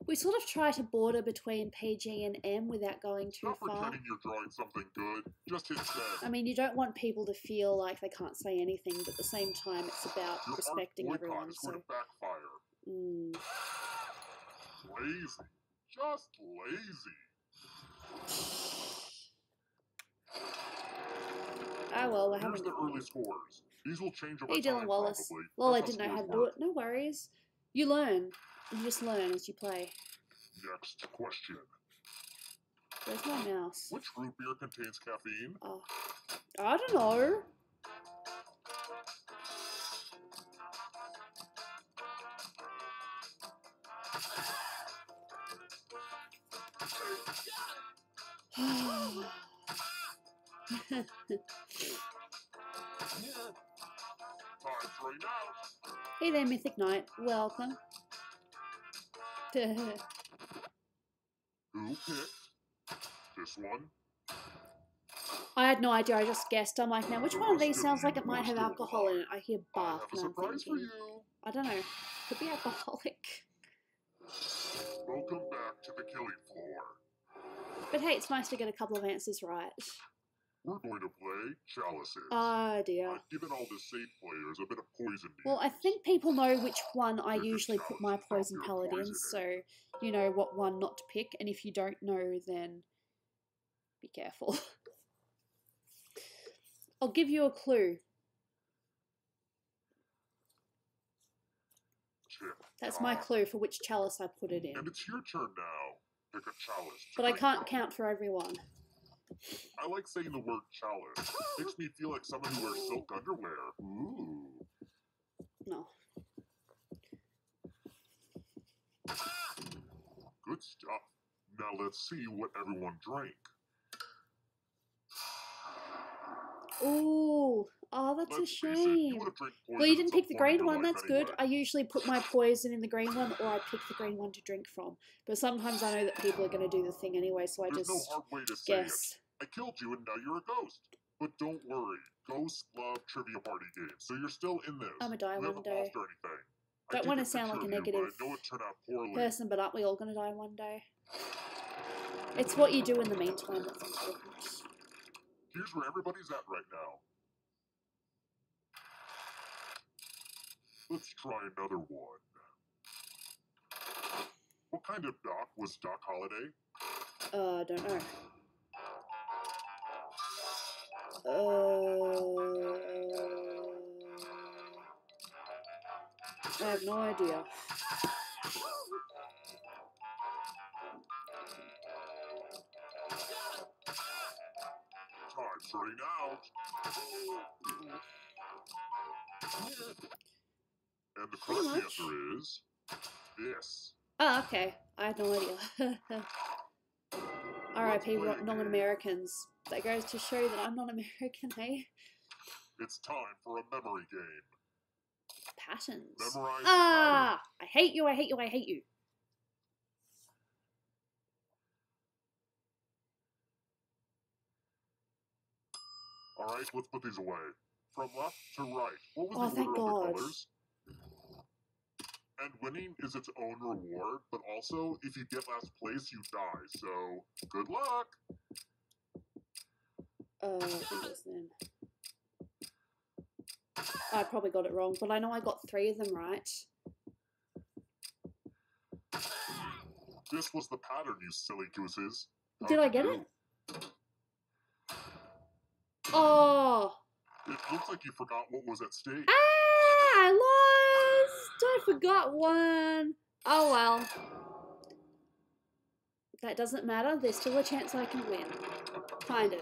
Speaker 1: We sort of try to border between PG and M without going too
Speaker 2: Stop
Speaker 1: far.
Speaker 2: pretending you're drawing something good. Just hit send.
Speaker 1: I mean, you don't want people to feel like they can't say anything, but at the same time, it's about
Speaker 2: Your
Speaker 1: respecting
Speaker 2: art boycott
Speaker 1: everyone.
Speaker 2: is
Speaker 1: So,
Speaker 2: going to backfire. Lazy. Just lazy.
Speaker 1: oh well, we're
Speaker 2: Here's
Speaker 1: having
Speaker 2: the
Speaker 1: a
Speaker 2: early scores. These will change over
Speaker 1: Hey,
Speaker 2: time,
Speaker 1: Dylan Wallace.
Speaker 2: probably.
Speaker 1: Well, I
Speaker 2: That's
Speaker 1: didn't know how to
Speaker 2: scores
Speaker 1: do
Speaker 2: work.
Speaker 1: it. No worries. You learn. You just learn as you play.
Speaker 2: Next question.
Speaker 1: Where's my mouse?
Speaker 2: Which root beer contains caffeine?
Speaker 1: Oh, I don't know.
Speaker 2: Time's running out.
Speaker 1: Hey there, Mythic Knight. Welcome.
Speaker 2: Who picked this one?
Speaker 1: I had no idea. I just guessed. I'm like, now which one of these sounds like it might have alcohol in it? I hear
Speaker 2: I
Speaker 1: bark,
Speaker 2: have a
Speaker 1: and I'm
Speaker 2: surprise for
Speaker 1: thinking,
Speaker 2: you.
Speaker 1: I don't know. Could be alcoholic.
Speaker 2: Welcome back to the killing floor.
Speaker 1: But hey, it's nice to get a couple of answers right.
Speaker 2: We're going to play chalices.
Speaker 1: Oh dear.
Speaker 2: I've given all the safe players a bit of poison.
Speaker 1: Well, I think people know which one I
Speaker 2: This is
Speaker 1: usually put my
Speaker 2: chalice.
Speaker 1: poison
Speaker 2: Stop your
Speaker 1: paladins, so
Speaker 2: poisoning.
Speaker 1: you know what one not to pick, and if you don't know, then be careful. I'll give you a clue.
Speaker 2: Tick
Speaker 1: That's my
Speaker 2: tock.
Speaker 1: clue for which chalice I put it in.
Speaker 2: And it's your turn now. Pick a chalice. to
Speaker 1: But I
Speaker 2: drink
Speaker 1: can't
Speaker 2: from.
Speaker 1: count for everyone.
Speaker 2: I like saying the word chalice. It makes me feel like someone who wears silk underwear. Ooh.
Speaker 1: No.
Speaker 2: Good stuff. Now let's see what everyone drank.
Speaker 1: Ooh. Oh, that's a
Speaker 2: Let's face it,
Speaker 1: shame.
Speaker 2: you would have drank poison
Speaker 1: Well, you
Speaker 2: at
Speaker 1: didn't
Speaker 2: some
Speaker 1: pick the
Speaker 2: point in
Speaker 1: green
Speaker 2: your
Speaker 1: one,
Speaker 2: life
Speaker 1: that's
Speaker 2: anyway.
Speaker 1: good. I usually put my poison in the green one, or I pick the green one to drink from. But sometimes I know that people are going to do the thing anyway, so I
Speaker 2: There's
Speaker 1: just
Speaker 2: no hard way to say
Speaker 1: guess.
Speaker 2: it. I killed you and now you're a ghost. But don't worry, ghosts love trivia party games, so you're still in this.
Speaker 1: I'm a die
Speaker 2: You
Speaker 1: one
Speaker 2: haven't
Speaker 1: day.
Speaker 2: lost or anything. I
Speaker 1: Don't
Speaker 2: take
Speaker 1: want
Speaker 2: a
Speaker 1: to sound like a
Speaker 2: picture of you,
Speaker 1: negative
Speaker 2: but I know it turned out poorly.
Speaker 1: person, but aren't we all going to die one day? It's what you do in the meantime that's important.
Speaker 2: Here's where everybody's at right now. Let's try another one. What kind of doc was Doc Holliday?
Speaker 1: I don't know. I have no idea.
Speaker 2: Time's running out. And the
Speaker 1: Pretty
Speaker 2: correct
Speaker 1: much.
Speaker 2: answer is this.
Speaker 1: Oh, okay. I had no idea. R.I.P.
Speaker 2: Let's play
Speaker 1: Northern Americans. That goes to show that I'm not American, eh?
Speaker 2: It's time for a memory game.
Speaker 1: Patterns.
Speaker 2: Memorize the
Speaker 1: Ah! I hate you, I hate you, I hate you.
Speaker 2: pattern. Alright, let's put these away. From left to right. What was
Speaker 1: Oh,
Speaker 2: the
Speaker 1: thank
Speaker 2: order of
Speaker 1: God.
Speaker 2: the colors? And winning is its own reward, but also, if you get last place, you die. So, good luck!
Speaker 1: I think it's then. I probably got it wrong, but I know I got 3 of them right.
Speaker 2: This was the pattern, you silly gooses.
Speaker 1: Did I get it? Oh.
Speaker 2: It looks like you forgot what was at stake.
Speaker 1: Ah, I lost. I forgot one. Oh well. That doesn't matter. There's still a chance I can win. Kind of.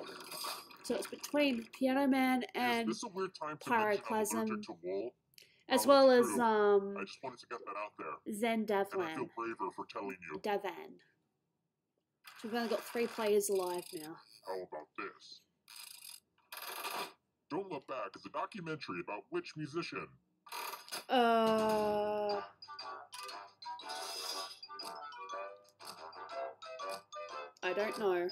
Speaker 1: So it's between Piano Man and
Speaker 2: Is this a weird time to
Speaker 1: Pyroclasm,
Speaker 2: mention I'm allergic to wool?
Speaker 1: as
Speaker 2: Well,
Speaker 1: well
Speaker 2: it's
Speaker 1: as
Speaker 2: true. I just wanted to get that out there. And I feel
Speaker 1: Zendavlan.
Speaker 2: braver for telling you.
Speaker 1: Davan. So we've only got 3 players alive now.
Speaker 2: How about this? Don't Look Back is a documentary about which musician?
Speaker 1: I don't know.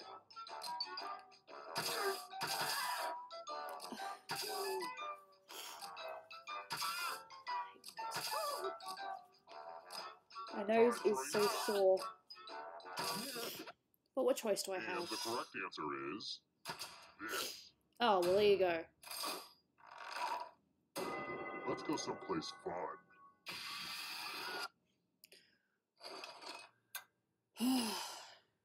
Speaker 1: My nose is so sore. But what choice do I
Speaker 2: And
Speaker 1: have?
Speaker 2: the correct answer is this.
Speaker 1: Oh, well, there you go.
Speaker 2: Let's go someplace fun.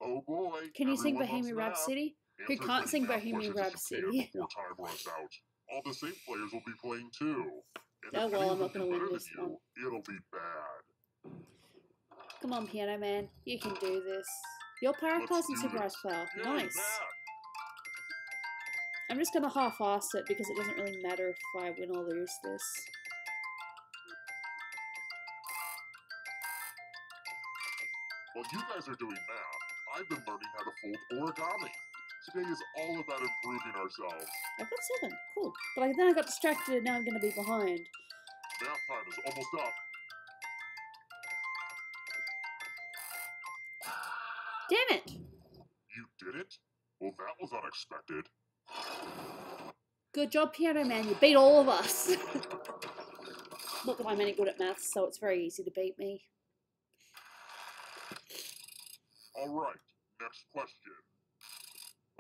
Speaker 2: Oh boy.
Speaker 1: Can you sing
Speaker 2: everyone
Speaker 1: Bohemian
Speaker 2: loves
Speaker 1: Rhapsody?
Speaker 2: math.
Speaker 1: Who
Speaker 2: Answer
Speaker 1: can't sing
Speaker 2: the math
Speaker 1: Bohemian
Speaker 2: questions if you can
Speaker 1: Rhapsody?
Speaker 2: before time runs out. All the safe players will be playing too. And
Speaker 1: Oh
Speaker 2: if
Speaker 1: well,
Speaker 2: any
Speaker 1: I'm
Speaker 2: of
Speaker 1: not
Speaker 2: them
Speaker 1: going
Speaker 2: do
Speaker 1: to win
Speaker 2: better
Speaker 1: this
Speaker 2: than
Speaker 1: one.
Speaker 2: you, it'll be bad.
Speaker 1: Come on, Piano Man. You can do this. You're Pyroclasm
Speaker 2: Let's
Speaker 1: and
Speaker 2: do
Speaker 1: Super
Speaker 2: this.
Speaker 1: Ice Flower.
Speaker 2: Yay,
Speaker 1: Nice.
Speaker 2: math.
Speaker 1: I'm just going to half-ass it because it doesn't really matter if I win or lose this.
Speaker 2: While you guys are doing math, I've been learning how to fold origami. Today is all about improving ourselves.
Speaker 1: I've got 7. Cool. But then I got distracted and now I'm going to be behind.
Speaker 2: Math time is almost up.
Speaker 1: Damn it!
Speaker 2: You did it? Well, that was unexpected.
Speaker 1: Good job, Piano Man. You beat all of us. Not that I'm any good at maths, so it's very easy to beat me.
Speaker 2: All right, next question.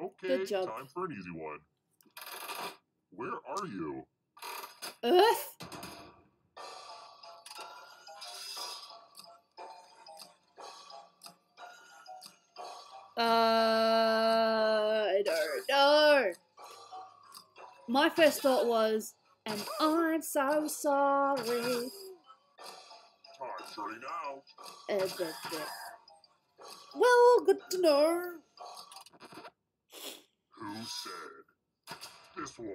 Speaker 2: Okay,
Speaker 1: Good job.
Speaker 2: time for an easy one. Where are you?
Speaker 1: Earth? I don't know. My first thought was, and I'm so sorry.
Speaker 2: Time's running out.
Speaker 1: Well, good to know.
Speaker 2: Who said? This one.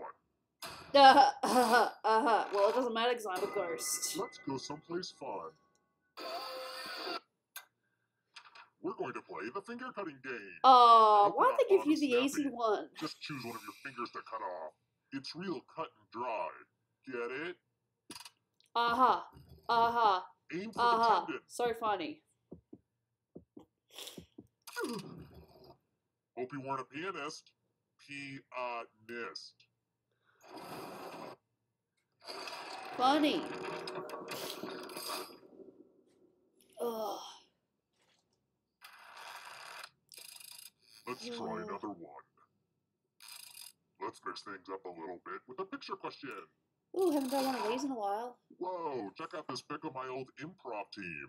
Speaker 1: Well, it doesn't matter because I'm a ghost.
Speaker 2: Let's go someplace fun. We're going to play the finger cutting game.
Speaker 1: Oh,
Speaker 2: Nope,
Speaker 1: why
Speaker 2: not
Speaker 1: don't they give you the
Speaker 2: honest,
Speaker 1: easy
Speaker 2: snappy.
Speaker 1: one?
Speaker 2: Just choose one of your fingers to cut off. It's real cut and dry. Get it?
Speaker 1: Aha. Aha.
Speaker 2: Aim for the
Speaker 1: Aha.
Speaker 2: tendon.
Speaker 1: So funny.
Speaker 2: Hope you weren't a pianist. Pianist.
Speaker 1: Funny. Ugh.
Speaker 2: Let's try another one. Let's mix things up a little bit with a picture question.
Speaker 1: Ooh, haven't done one of these in a while.
Speaker 2: Whoa, check out this pic of my old improv team.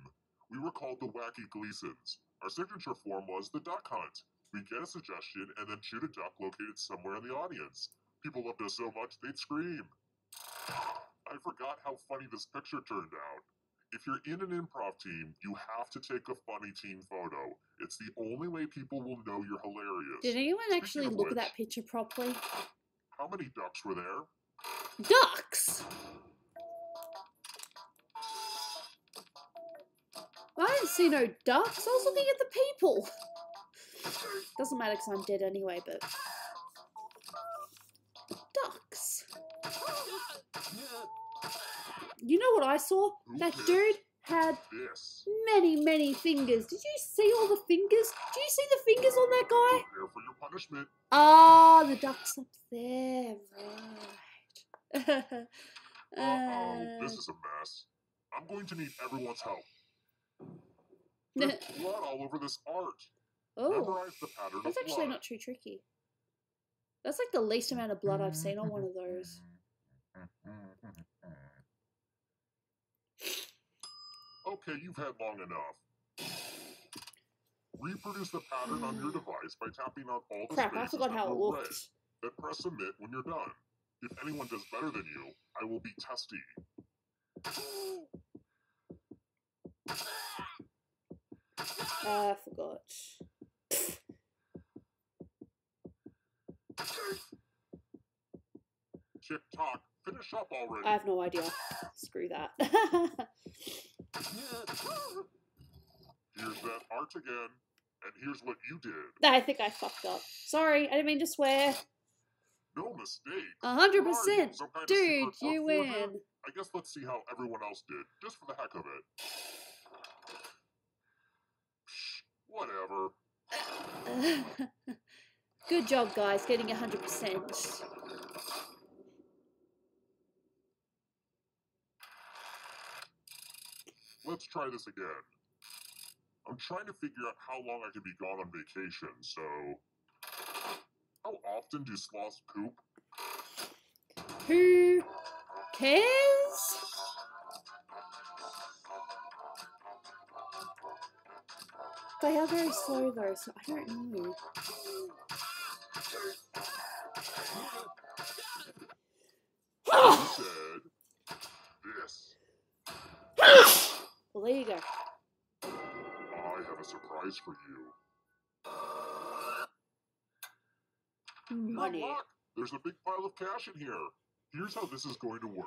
Speaker 2: We were called the Wacky Gleasons. Our signature form was the duck hunt. We get a suggestion and then shoot a duck located somewhere in the audience. People loved us so much they'd scream. I forgot how funny this picture turned out. If you're in an improv team, you have to take a funny team photo. It's the only way people will know you're hilarious.
Speaker 1: Did anyone
Speaker 2: Speaking
Speaker 1: actually
Speaker 2: of
Speaker 1: look at
Speaker 2: which,
Speaker 1: that picture properly?
Speaker 2: How many ducks were there?
Speaker 1: Ducks! I didn't see no ducks. I was looking at the people. Doesn't matter because I'm dead anyway, but... Ducks. You know what I saw? That dude had
Speaker 2: This.
Speaker 1: many fingers. Did you see all the fingers? Do you see the fingers on that guy?
Speaker 2: Prepare for your punishment.
Speaker 1: Ah, the duck's up there. Right.
Speaker 2: Uh-oh, this is a mess. I'm going to need everyone's help. There's blood all over this art.
Speaker 1: Oh,
Speaker 2: Memorize the pattern
Speaker 1: that's
Speaker 2: of
Speaker 1: actually
Speaker 2: blood.
Speaker 1: not too tricky. That's like the least amount of blood I've seen on one of those.
Speaker 2: Okay, you've had long enough. Reproduce the pattern on your device by tapping on all the
Speaker 1: Crap, I
Speaker 2: spaces
Speaker 1: forgot
Speaker 2: that
Speaker 1: how it
Speaker 2: were red.
Speaker 1: looked.
Speaker 2: Then press submit when you're done. If anyone does better than you, I will be testy.
Speaker 1: I forgot.
Speaker 2: TikTok, finish up already.
Speaker 1: I have no idea. Screw that.
Speaker 2: Here's that art again, and here's what you did.
Speaker 1: I think I fucked up. Sorry, I didn't mean to swear.
Speaker 2: No mistake.
Speaker 1: 100%. Dude, you win.
Speaker 2: I guess let's see how everyone else did, just for the heck of it. Whatever.
Speaker 1: Good job, guys, getting 100%.
Speaker 2: Let's try this again. I'm trying to figure out how long I can be gone on vacation, so... How often do sloths poop?
Speaker 1: Who cares? They are very slow though, so I don't know.
Speaker 2: You said this.
Speaker 1: Well, there you go.
Speaker 2: I have a surprise for you.
Speaker 1: Money.
Speaker 2: Good luck. There's a big pile of cash in here. Here's how this is going to work.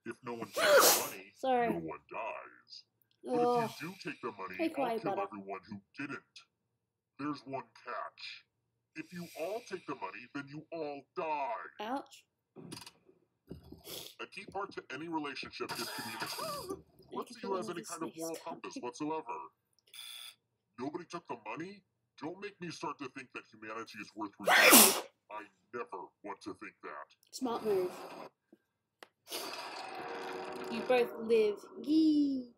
Speaker 2: If no one takes the money,
Speaker 1: Sorry.
Speaker 2: no one dies. But if you do take the money, I'll kill everyone who didn't. There's one catch. If you all take the money, then you all die.
Speaker 1: Ouch.
Speaker 2: A key part to any relationship is communication. Let's see who has any kind of moral compass whatsoever. Nobody took the money? Don't make me start to think that humanity is worth redeeming. I never want to think that.
Speaker 1: Smart move. You both live. Yee.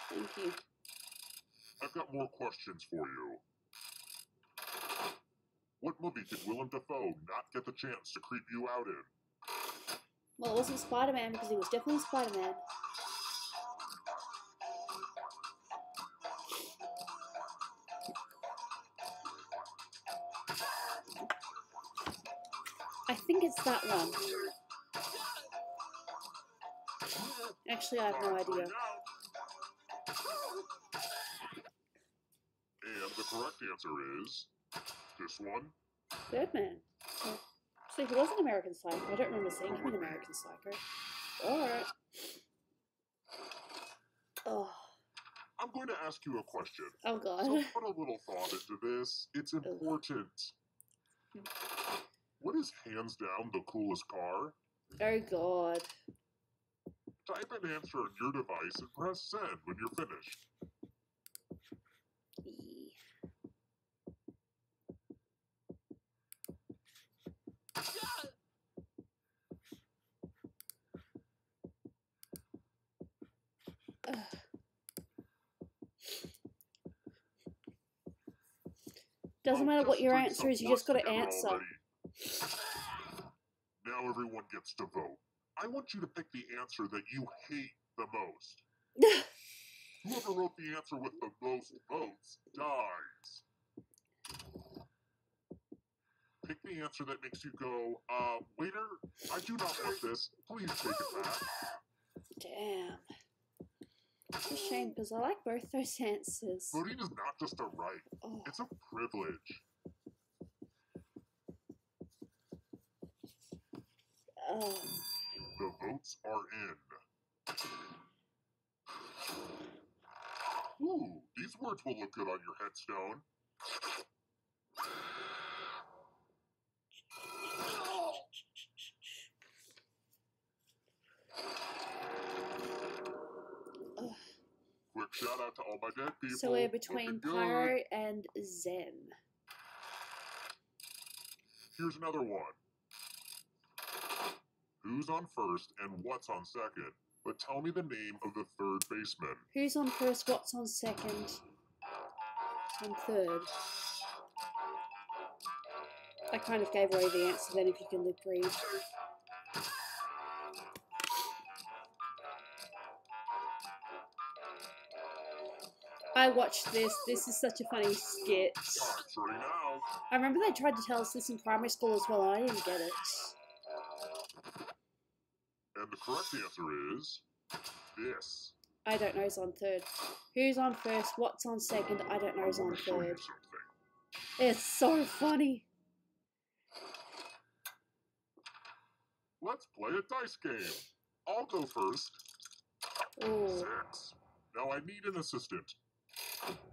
Speaker 1: Thank you.
Speaker 2: I've got more questions for you. What movie did Willem Dafoe not get the chance to creep you out in?
Speaker 1: Well, it wasn't Spider-Man because he was definitely Spider-Man. I think it's that one. Actually, I have no idea.
Speaker 2: And the correct answer is this one.
Speaker 1: Birdman. So he was an American Psycho. I don't remember seeing him in American Psycho. Alright. Oh.
Speaker 2: I'm going to ask you a question.
Speaker 1: Oh god.
Speaker 2: So put a little thought into this. It's important. What is hands down the coolest car?
Speaker 1: Oh god.
Speaker 2: Type an answer on your device and press send when you're finished.
Speaker 1: Doesn't matter what your answer is, you just gotta answer.
Speaker 2: Now everyone gets to vote. I want you to pick the answer that you hate the most. Whoever wrote the answer with the most votes dies. Pick the answer that makes you go, waiter, I do not want this. Please take it back.
Speaker 1: Damn. It's a shame, because I like both those answers.
Speaker 2: Voting is not just a right.
Speaker 1: Oh.
Speaker 2: It's a privilege.
Speaker 1: Oh.
Speaker 2: The votes are in. Ooh, these words will look good on your headstone. Quick shout out to all my dead people.
Speaker 1: So we're between Pyro and Zen.
Speaker 2: Here's another one. Who's on first and what's on second? But tell me the name of the third baseman.
Speaker 1: Who's on first, what's on second? On third. I kind of gave away the answer then, if you can lip read. I watched this. This is such a funny skit.
Speaker 2: Time's running out.
Speaker 1: I remember they tried to tell us this in primary school as well, and I didn't get it.
Speaker 2: And the correct answer is this.
Speaker 1: I don't know who's on third. Who's on first? What's on second? I don't know who's on
Speaker 2: Show you
Speaker 1: third.
Speaker 2: something.
Speaker 1: It's so funny.
Speaker 2: Let's play a dice game. I'll go first.
Speaker 1: Ooh.
Speaker 2: 6. Now I need an assistant.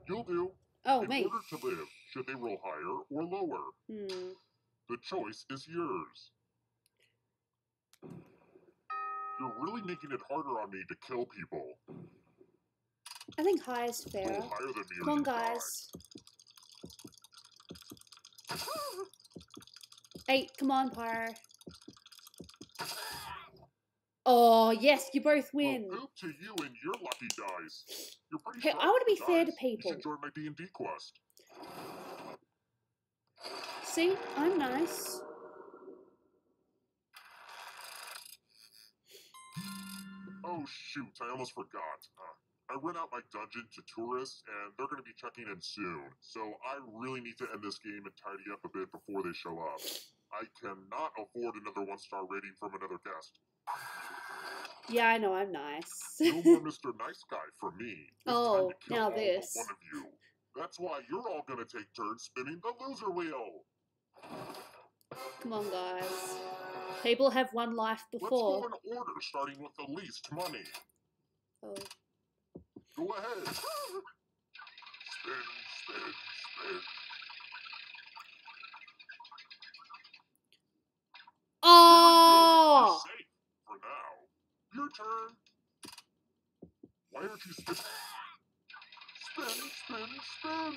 Speaker 2: You'll do.
Speaker 1: Oh,
Speaker 2: In
Speaker 1: me.
Speaker 2: order to live, should they roll higher or lower? The choice is yours. You're really making it harder on me to kill people.
Speaker 1: I think high is fair.
Speaker 2: Roll higher than me.
Speaker 1: Come on, guys. 8. Come on, Pyre. Oh, yes, you both win.
Speaker 2: Well, poop to you and your lucky dice. You're pretty
Speaker 1: Hey,
Speaker 2: sharp
Speaker 1: I want to be
Speaker 2: with
Speaker 1: fair to
Speaker 2: dice.
Speaker 1: people.
Speaker 2: You should join my D&D quest.
Speaker 1: See, I'm nice.
Speaker 2: Oh shoot, I almost forgot. I rent out my dungeon to tourists, and they're going to be checking in soon. So I really need to end this game and tidy up a bit before they show up. I cannot afford another 1-star rating from another guest.
Speaker 1: Yeah, I know, I'm nice.
Speaker 2: No more Mr. Nice Guy from me. It's
Speaker 1: Oh,
Speaker 2: time to kill
Speaker 1: now
Speaker 2: all but
Speaker 1: this.
Speaker 2: one of you. That's why you're all going to take turns spinning the loser wheel.
Speaker 1: Come on, guys. People have one life
Speaker 2: Let's
Speaker 1: before.
Speaker 2: go in order, starting with the least money.
Speaker 1: Oh.
Speaker 2: Go ahead. Spin, spin, spin.
Speaker 1: Oh!
Speaker 2: You're safe for now. Your turn. Why aren't you spin? Spin, spin, spin.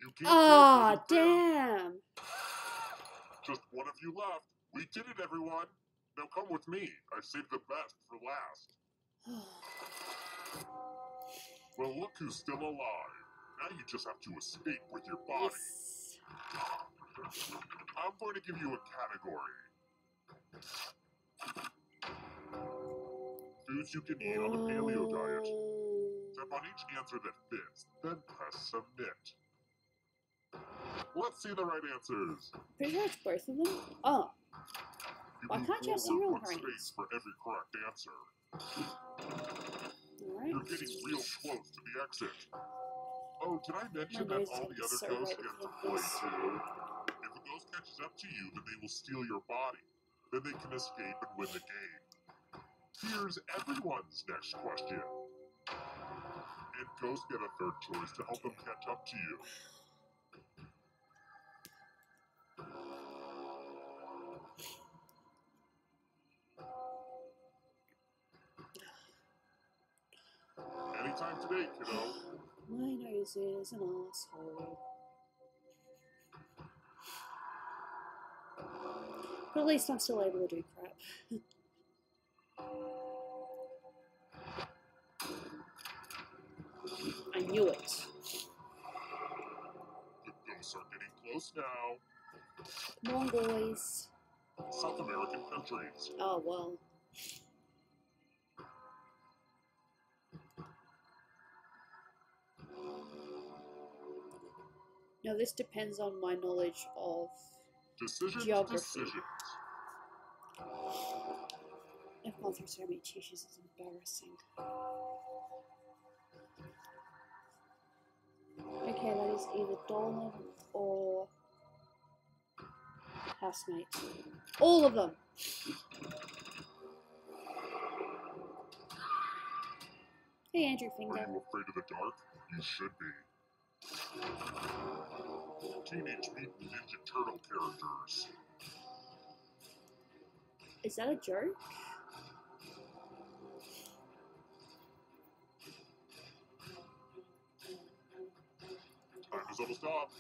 Speaker 2: You can't
Speaker 1: Ah,
Speaker 2: do it.
Speaker 1: damn.
Speaker 2: Just one of you left. We did it, everyone. Now come with me. I saved the best for last. Well, look who's still alive. Now you just have to escape with your body.
Speaker 1: Yes.
Speaker 2: I'm going to give you a category. Foods you can eat on the paleo diet. Tap on each answer that fits, then press submit. Let's see the right answers.
Speaker 1: Pretty sure it's both of them. Oh.
Speaker 2: You
Speaker 1: Why
Speaker 2: move
Speaker 1: can't you have
Speaker 2: forward
Speaker 1: cereal
Speaker 2: one
Speaker 1: grains?
Speaker 2: space for every correct answer.
Speaker 1: Alright.
Speaker 2: You're getting real close to the exit. Oh, did I mention
Speaker 1: My
Speaker 2: that
Speaker 1: nose
Speaker 2: all the
Speaker 1: is
Speaker 2: other
Speaker 1: so
Speaker 2: ghosts
Speaker 1: red
Speaker 2: get to
Speaker 1: with
Speaker 2: play
Speaker 1: this.
Speaker 2: too? If a ghost catches up to you, then they will steal your body. Then they can escape and win the game. Here's everyone's next question. And ghosts get a third choice to help them catch up to you. Anytime today, kiddo.
Speaker 1: My nose is an asshole. But at least I'm still able to do crap. I knew it.
Speaker 2: The ghosts are getting close now.
Speaker 1: Come on, boys.
Speaker 2: South American countries.
Speaker 1: Oh, well. Now, this depends on my knowledge of
Speaker 2: Decisions,
Speaker 1: geography.
Speaker 2: decisions.
Speaker 1: I've gone through so many tissues, it's embarrassing. Okay, that is either Dolan or housemate. All of them! Hey, Andrew
Speaker 2: Are
Speaker 1: Finger.
Speaker 2: you afraid of the dark? You should be. Teenage Mutant Ninja Turtle characters.
Speaker 1: Is that a joke?
Speaker 2: Time is almost up.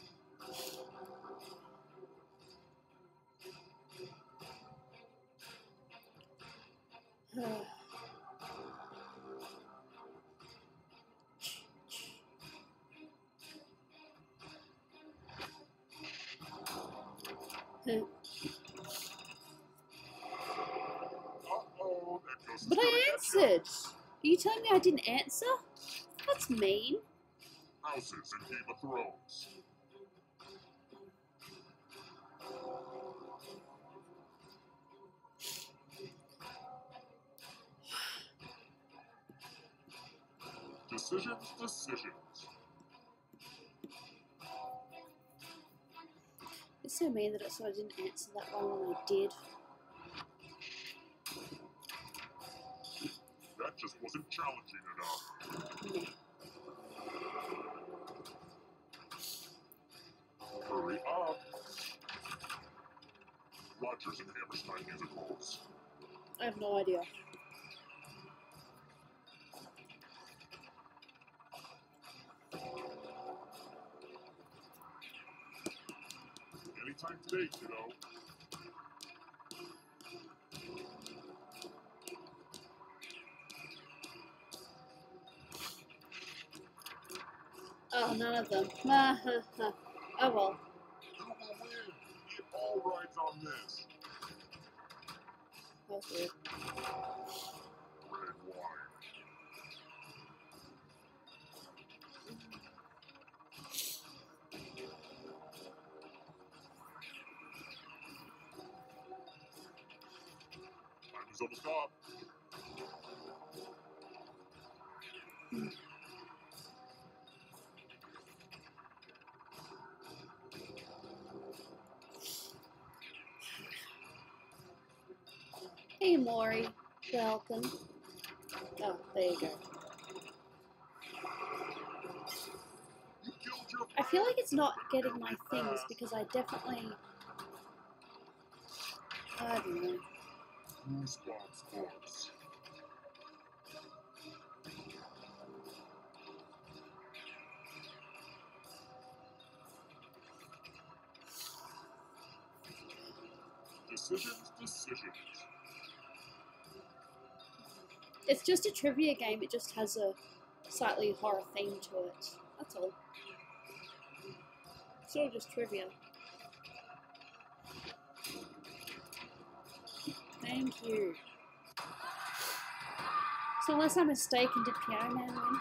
Speaker 2: Uh-oh, that ghost is
Speaker 1: But
Speaker 2: gonna
Speaker 1: I
Speaker 2: get
Speaker 1: answered. Are you telling me I didn't answer? That's mean.
Speaker 2: Houses in Game of Thrones. Decisions.
Speaker 1: It's so mean that I sort of didn't answer that one when I did.
Speaker 2: That just wasn't challenging enough. Hurry up. Rogers and Hammerstein musicals.
Speaker 1: I have no idea.
Speaker 2: Anytime today, kiddo.
Speaker 1: Oh, none of them. Oh well.
Speaker 2: Who will win? It all rides on this.
Speaker 1: That was weird.
Speaker 2: Red wine. Time is almost up.
Speaker 1: Hey, Maury. Welcome. Oh, there you go.
Speaker 2: You killed your
Speaker 1: I feel like it's not
Speaker 2: friend.
Speaker 1: getting my things because I definitely... I don't know.
Speaker 2: Goosebumps books. Decisions.
Speaker 1: It's just a trivia game. It just has a slightly horror theme to it. That's all. It's all just trivia. Thank you. So unless I'm mistaken, did Piano Man win?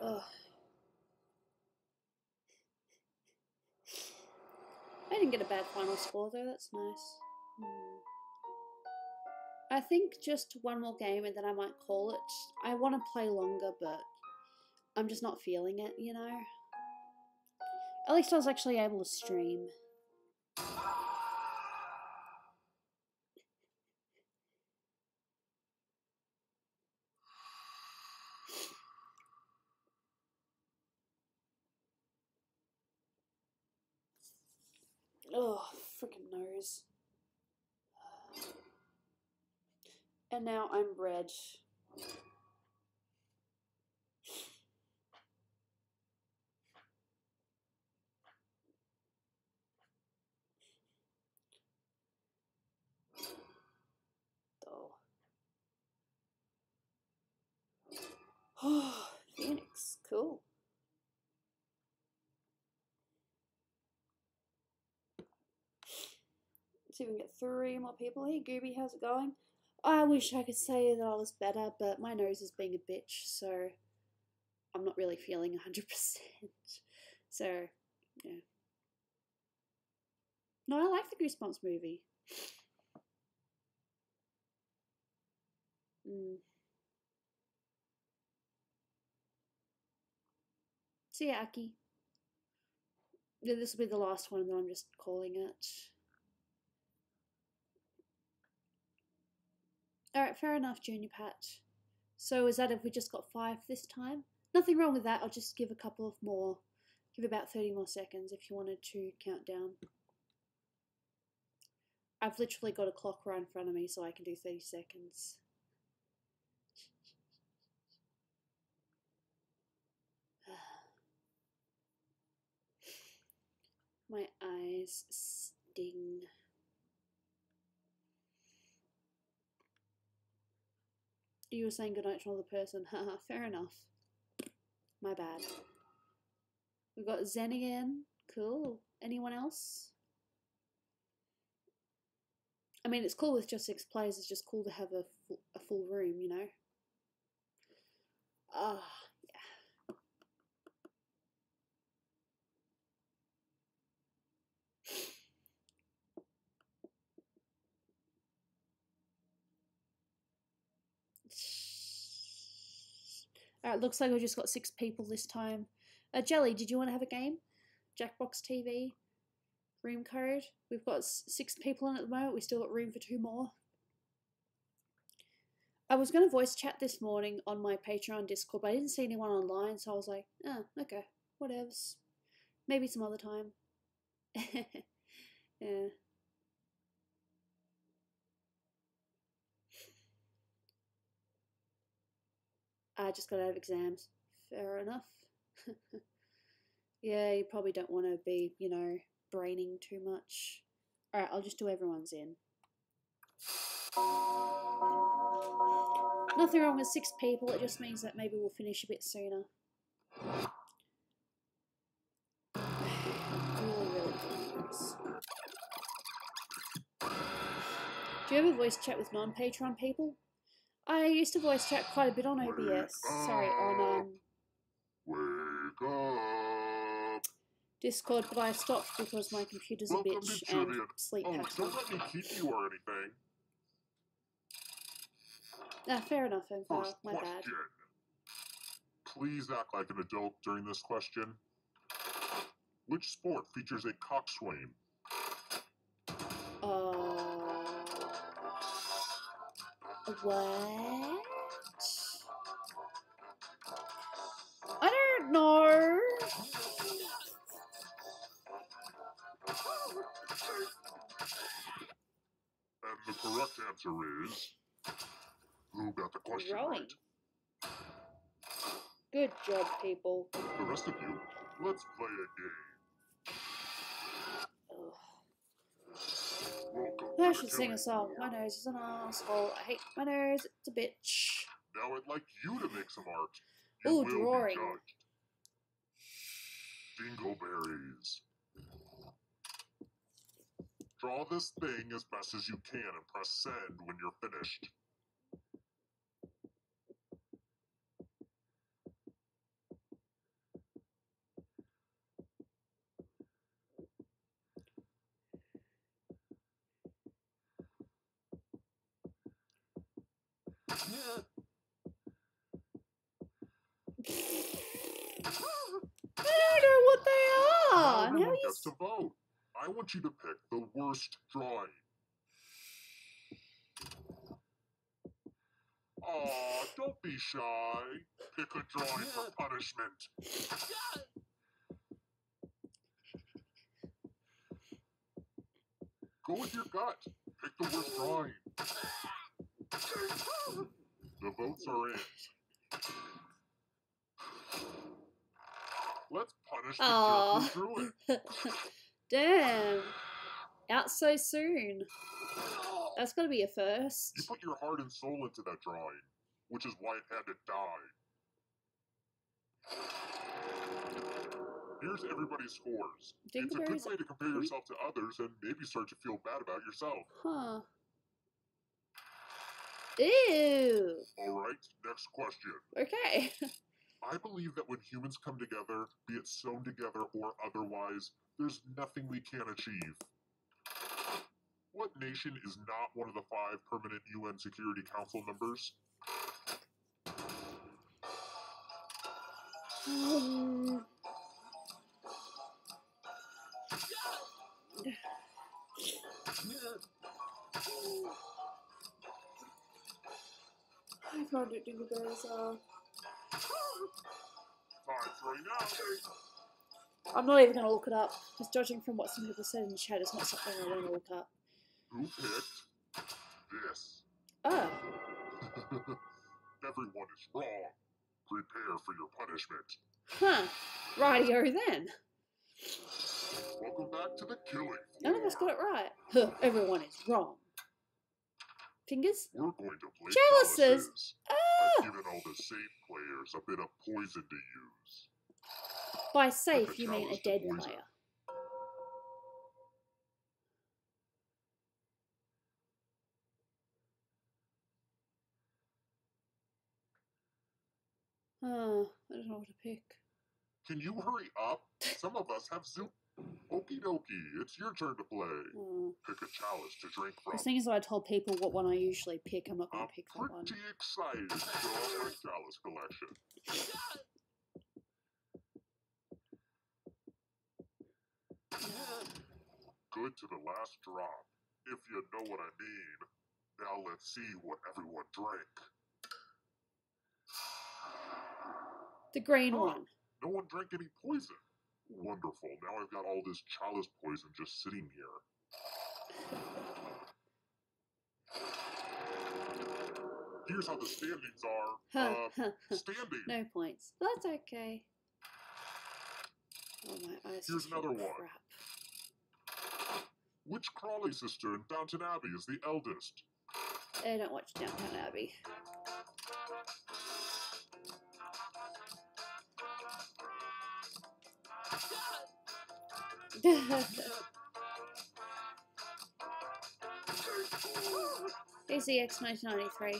Speaker 1: Ugh. I didn't get a bad final score though, that's nice. I think just one more game and then I might call it. I want to play longer, but I'm just not feeling it, you know? At least I was actually able to stream. Oh, freaking nose. And now I'm red. Oh, Phoenix, cool. Let's see if we can get 3 more people. Hey Gooby, how's it going? I wish I could say that I was better, but my nose is being a bitch, so I'm not really feeling 100%. So, yeah. No, I like the Goosebumps movie. See ya, Aki. Yeah, this will be the last one, and then I'm just calling it. Alright, fair enough, Junior Pat. So is that if we just got 5 this time? Nothing wrong with that, I'll just give a couple of more. Give about 30 more seconds if you wanted to count down. I've literally got a clock right in front of me, so I can do 30 seconds. My eyes sting. You were saying goodnight to another person. Haha, fair enough. My bad. We've got Zen again. Cool. Anyone else? I mean, it's cool with just 6 players. It's just cool to have a full room, you know? Ah, yeah. Alright, looks like we've just got 6 people this time. Jelly, did you want to have a game? Jackbox TV? Room code? We've got 6 people in at the moment. We still got room for 2 more. I was going to voice chat this morning on my Patreon Discord, but I didn't see anyone online, so I was like, oh, okay, whatevs. Maybe some other time. Yeah. I just got out of exams. Fair enough. Yeah, you probably don't want to be, you know, braining too much. Alright, I'll just do everyone's in. Nothing wrong with 6 people, it just means that maybe we'll finish a bit sooner. Really confused. Do you ever voice chat with non-Patreon people? I used to voice chat quite a bit on OBS. Sorry, on
Speaker 2: Wake up!
Speaker 1: Discord, but I stopped because my computer's a bitch and sleep pattern.
Speaker 2: Don't let me keep you or anything.
Speaker 1: Fair enough, Empire. My
Speaker 2: question.
Speaker 1: bad.
Speaker 2: Please act like an adult during this question. Which sport features a coxswain?
Speaker 1: What? I don't know.
Speaker 2: And the correct answer is... Who got the question
Speaker 1: Rowing.
Speaker 2: right?
Speaker 1: Good job, people.
Speaker 2: The rest of you, let's play a game.
Speaker 1: I should sing a song. My nose is an asshole. I hate my nose. It's a bitch.
Speaker 2: Now I'd like you to make some art.
Speaker 1: Ooh,
Speaker 2: will
Speaker 1: drawing.
Speaker 2: Be judged. Dingleberries. Draw this thing as best as you can and press send when you're finished.
Speaker 1: I don't know what they are.
Speaker 2: Now everyone gets to vote. I want you to pick the worst drawing. Aw, don't be shy. Pick a drawing for punishment. Go with your gut. Pick the worst drawing. The votes are in. Let's punish the jerk who drew it.
Speaker 1: Damn. Out so soon. That's got to be a first.
Speaker 2: You put your heart and soul into that drawing, which is why it had to die. Here's everybody's scores. It's a good way to compare yourself to others and maybe start to feel bad about yourself.
Speaker 1: Huh. Ew.
Speaker 2: Alright, next question.
Speaker 1: Okay.
Speaker 2: I believe that when humans come together, be it sewn together or otherwise, there's nothing we can't achieve. What nation is not one of the 5 permanent UN Security Council members?
Speaker 1: I found it, Dingleberries are.
Speaker 2: Time's running out.
Speaker 1: I'm not even going to look it up. Just judging from what some people said in the chat, it's not something I want to look up.
Speaker 2: Who picked this?
Speaker 1: Oh.
Speaker 2: Everyone is wrong. Prepare for your punishment.
Speaker 1: Huh. Rightio then.
Speaker 2: Welcome back to the killing floor.
Speaker 1: None of us got it right. Huh, everyone is wrong. Fingers?
Speaker 2: We're going to play
Speaker 1: chalices.
Speaker 2: I've given all the safe players a bit of poison to use.
Speaker 1: By safe, you mean a dead player. I don't know what to pick.
Speaker 2: Can you hurry up? Some of us have Zoom. Okie dokie, it's your turn to play. Pick a chalice to drink from.
Speaker 1: The thing is, I told people what one I usually pick. I'm not going to pick that one.
Speaker 2: I'm pretty excited to show off my chalice collection. Good to the last drop, if you know what I mean. Now let's see what everyone drank.
Speaker 1: The green one.
Speaker 2: No one drank any poison. Wonderful. Now I've got all this chalice poison just sitting here. Here's how the standings are. Standing.
Speaker 1: No points. That's okay. Oh, my eyes.
Speaker 2: Here's another one.
Speaker 1: Crap.
Speaker 2: Which Crawley sister in Downton Abbey is the eldest?
Speaker 1: I don't watch Downton Abbey. ACX 1993.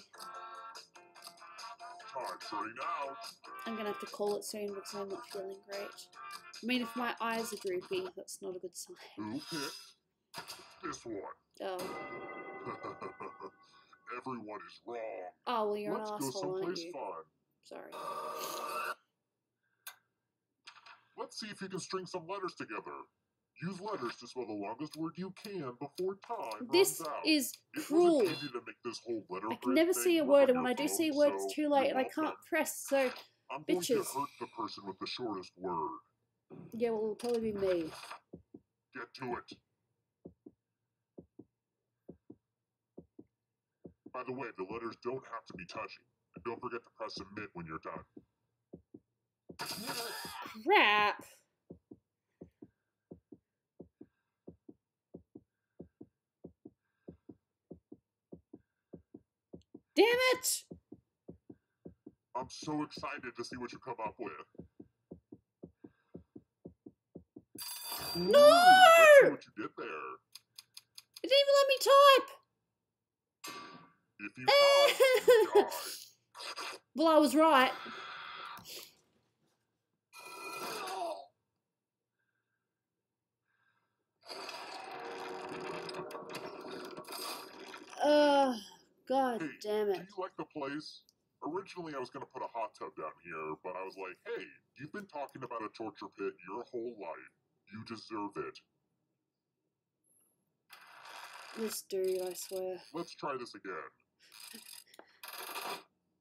Speaker 2: Time's running out.
Speaker 1: I'm gonna have to call it soon because I'm not feeling great. I mean, if my eyes are droopy, that's not a good sign.
Speaker 2: Who picked this one?
Speaker 1: Oh.
Speaker 2: Everyone is wrong.
Speaker 1: Oh, well, you're
Speaker 2: Let's
Speaker 1: an
Speaker 2: go
Speaker 1: asshole,
Speaker 2: someplace
Speaker 1: aren't you?
Speaker 2: fun.
Speaker 1: Sorry.
Speaker 2: Let's see if you can string some letters together. Use letters to spell the longest word you can before time
Speaker 1: This
Speaker 2: runs out.
Speaker 1: is
Speaker 2: It
Speaker 1: cruel.
Speaker 2: wasn't easy to make this whole letter
Speaker 1: I can
Speaker 2: grid
Speaker 1: never
Speaker 2: thing
Speaker 1: see a
Speaker 2: work
Speaker 1: word,
Speaker 2: on
Speaker 1: and when I
Speaker 2: your
Speaker 1: do see a
Speaker 2: phone,
Speaker 1: word, it's
Speaker 2: so
Speaker 1: too late,
Speaker 2: you're
Speaker 1: and I can't
Speaker 2: welcome.
Speaker 1: press, so
Speaker 2: I'm going to
Speaker 1: bitches.
Speaker 2: hurt the person with the shortest word.
Speaker 1: Yeah, well, it'll probably be me.
Speaker 2: Get to it. By the way, the letters don't have to be touching. And don't forget to press submit when you're done.
Speaker 1: Crap! Damn it!
Speaker 2: I'm so excited to see what you come up with.
Speaker 1: No!
Speaker 2: Let's see what you did there.
Speaker 1: It didn't even let me type!
Speaker 2: If you die, you die.
Speaker 1: Well, I was right. God
Speaker 2: Hey,
Speaker 1: damn it.
Speaker 2: do you like the place? Originally, I was going to put a hot tub down here, but I was like, hey, you've been talking about a torture pit your whole life. You deserve it.
Speaker 1: This dude, I swear.
Speaker 2: Let's try this again.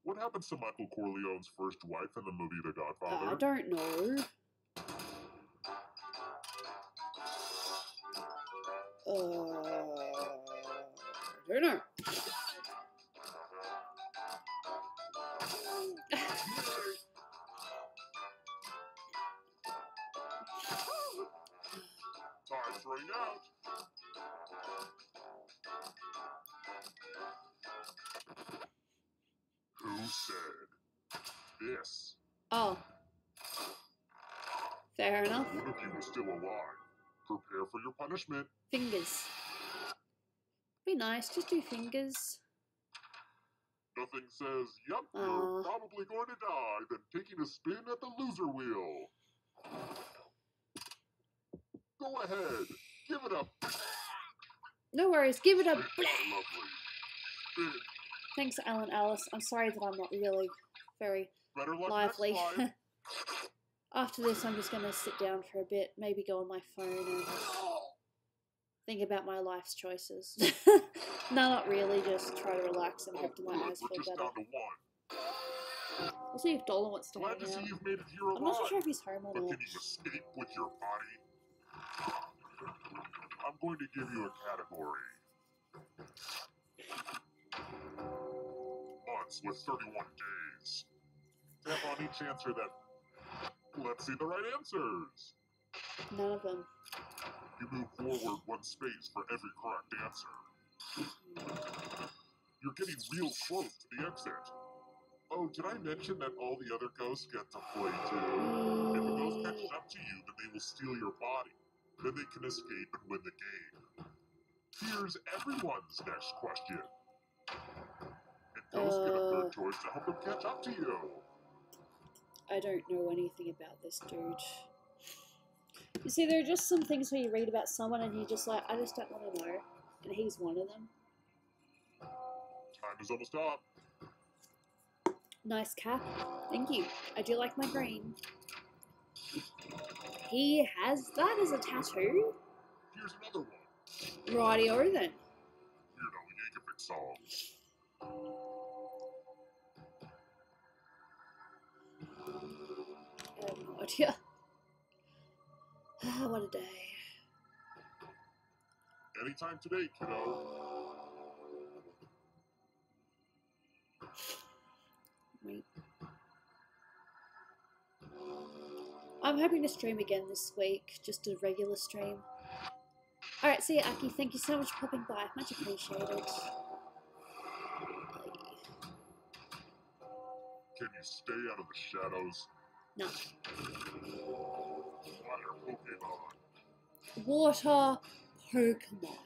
Speaker 2: What happens to Michael Corleone's first wife in the movie The Godfather?
Speaker 1: I don't know. I don't know.
Speaker 2: Time's running out. Who said this?
Speaker 1: Oh. Fair enough.
Speaker 2: One of you is still alive. Prepare for your punishment.
Speaker 1: Fingers. Be nice, just do fingers.
Speaker 2: Nothing says, yep, you're probably going to die, than taking a spin at the loser wheel. Go ahead. Give it up.
Speaker 1: No worries, give it a
Speaker 2: Lovely. Spin.
Speaker 1: Thanks, Alan Alice. I'm sorry that I'm not really very
Speaker 2: Better luck
Speaker 1: lively.
Speaker 2: next time.
Speaker 1: After this, I'm just going to sit down for a bit, maybe go on my phone and think about my life's choices. No, not really, just try to relax and hope that my eyes
Speaker 2: We're
Speaker 1: feel
Speaker 2: just
Speaker 1: better.
Speaker 2: down to one.
Speaker 1: We'll see if Dolan wants to
Speaker 2: Glad
Speaker 1: hang
Speaker 2: to see
Speaker 1: out.
Speaker 2: you've made it here alive.
Speaker 1: I'm not so sure if he's home or
Speaker 2: But
Speaker 1: not.
Speaker 2: can you escape with your body? I'm going to give you a category. Months with 31 days. Tap on each answer that... Let's see the right answers.
Speaker 1: None of them.
Speaker 2: You move forward one space for every correct answer. You're getting real close to the exit. Oh, did I mention that all the other ghosts get to play too? If a ghost catches up to you, then they will steal your body. Then they can escape and win the game. Here's everyone's next question. And ghosts get a third choice to help them catch up to you.
Speaker 1: I don't know anything about this dude. You see, there are just some things where you read about someone and you're just like, I just don't want to know. And he's one of them.
Speaker 2: Time is almost up.
Speaker 1: Nice cap. Thank you. I do like my green. He has that as a tattoo?
Speaker 2: Here's another one.
Speaker 1: Rightio then.
Speaker 2: You know, Yankovic song.
Speaker 1: I have no idea. What a day.
Speaker 2: Anytime today, kiddo.
Speaker 1: Wait. I'm hoping to stream again this week, just a regular stream. Alright, see ya, Aki. Thank you so much for popping by. Much appreciated.
Speaker 2: Can you stay out of the shadows?
Speaker 1: No.
Speaker 2: Water Pokemon.
Speaker 1: Water Pokemon.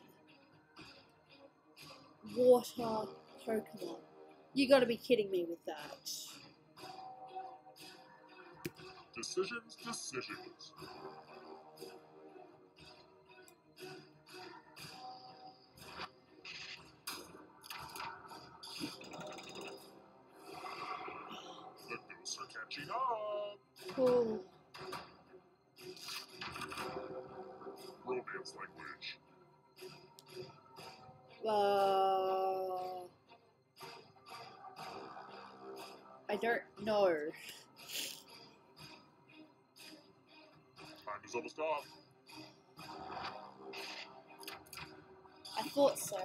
Speaker 1: Water Pokemon. You gotta be kidding me with that.
Speaker 2: Decisions. The ghosts are catching up.
Speaker 1: Cool.
Speaker 2: Romance language.
Speaker 1: I don't know.
Speaker 2: Time is almost up.
Speaker 1: I thought so.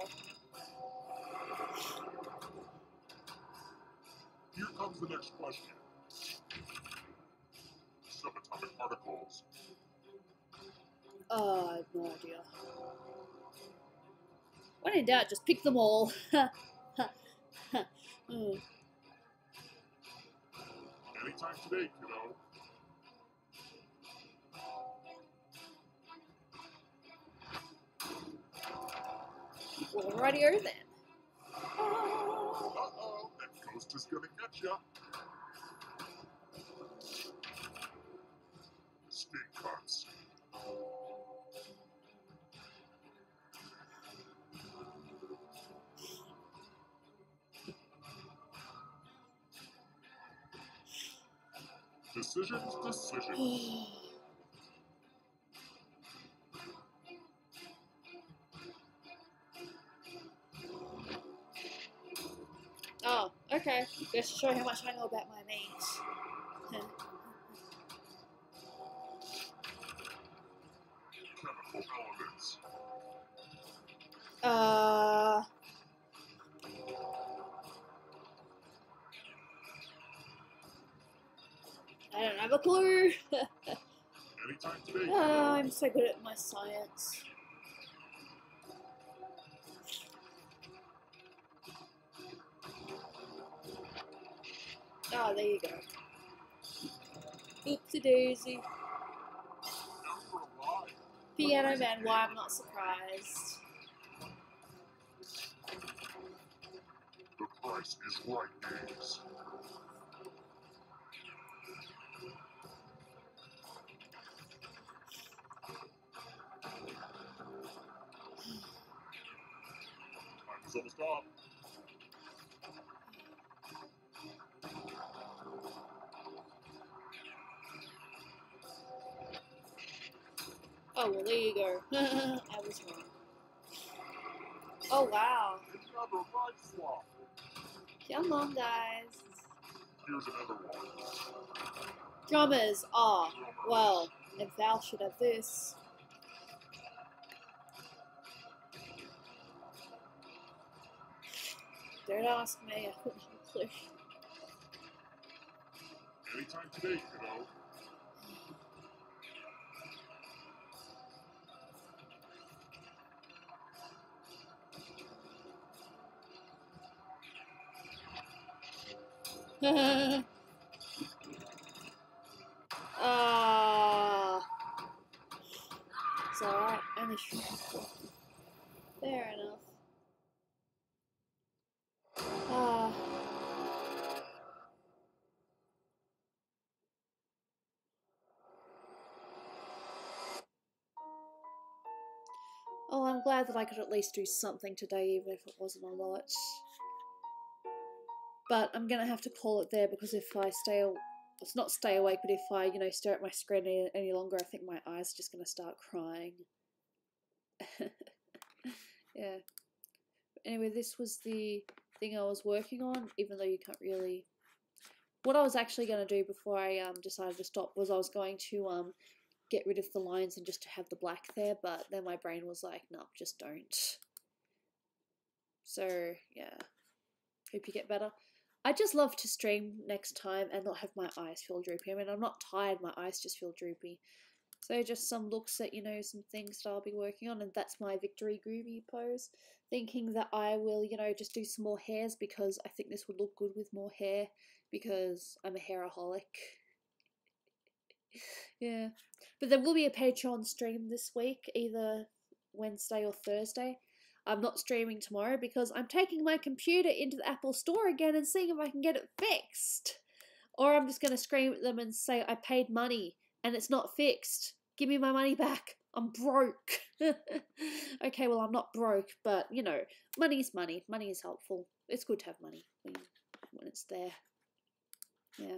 Speaker 2: Here comes the next question. Subatomic particles.
Speaker 1: I have no idea. When in doubt, just pick them all.
Speaker 2: Anytime today, kiddo.
Speaker 1: Alrighty-o then.
Speaker 2: Uh-oh, that ghost is gonna get ya. Spin cuts. Decisions.
Speaker 1: Oh, okay. Just to show how much I know about my mate.
Speaker 2: Chemical elements.
Speaker 1: I don't have a clue.
Speaker 2: Anytime today.
Speaker 1: I'm so good at my science. Oh, there you go. Oopsie daisy. Piano Man, why I'm not surprised.
Speaker 2: The price is right, games. Time is almost up.
Speaker 1: Oh, well, there you go. I was wrong. Oh, wow.
Speaker 2: Another right swap.
Speaker 1: Come on, guys.
Speaker 2: Here's another one.
Speaker 1: Drummers. Ah, well, if Val should have this. Don't ask me, I couldn't have a clue.
Speaker 2: Anytime today, kiddo.
Speaker 1: It's alright, only shrimp. Fair enough. glad that I could at least do something today, even if it wasn't a lot. But I'm gonna have to call it there, because if I it's not stay awake, but if I, you know, stare at my screen any longer, I think my eyes are just gonna start crying. Yeah. Anyway, this was the thing I was working on, even though you can't really... What I was actually going to do before I decided to stop was I was going to get rid of the lines and just to have the black there, but then my brain was like, no, just don't. So, yeah. Hope you get better. I just love to stream next time and not have my eyes feel droopy. I mean, I'm not tired, my eyes just feel droopy. So just some looks at, you know, some things that I'll be working on, and that's my victory Gooby pose. Thinking that I will, you know, just do some more hairs, because I think this would look good with more hair, because I'm a hairaholic. Yeah. But there will be a Patreon stream this week, either Wednesday or Thursday. I'm not streaming tomorrow because I'm taking my computer into the Apple Store again and seeing if I can get it fixed. Or I'm just going to scream at them and say I paid money and it's not fixed. Give me my money back. I'm broke. Okay, well, I'm not broke, but, you know, money's money. Money is helpful. It's good to have money when it's there. Yeah.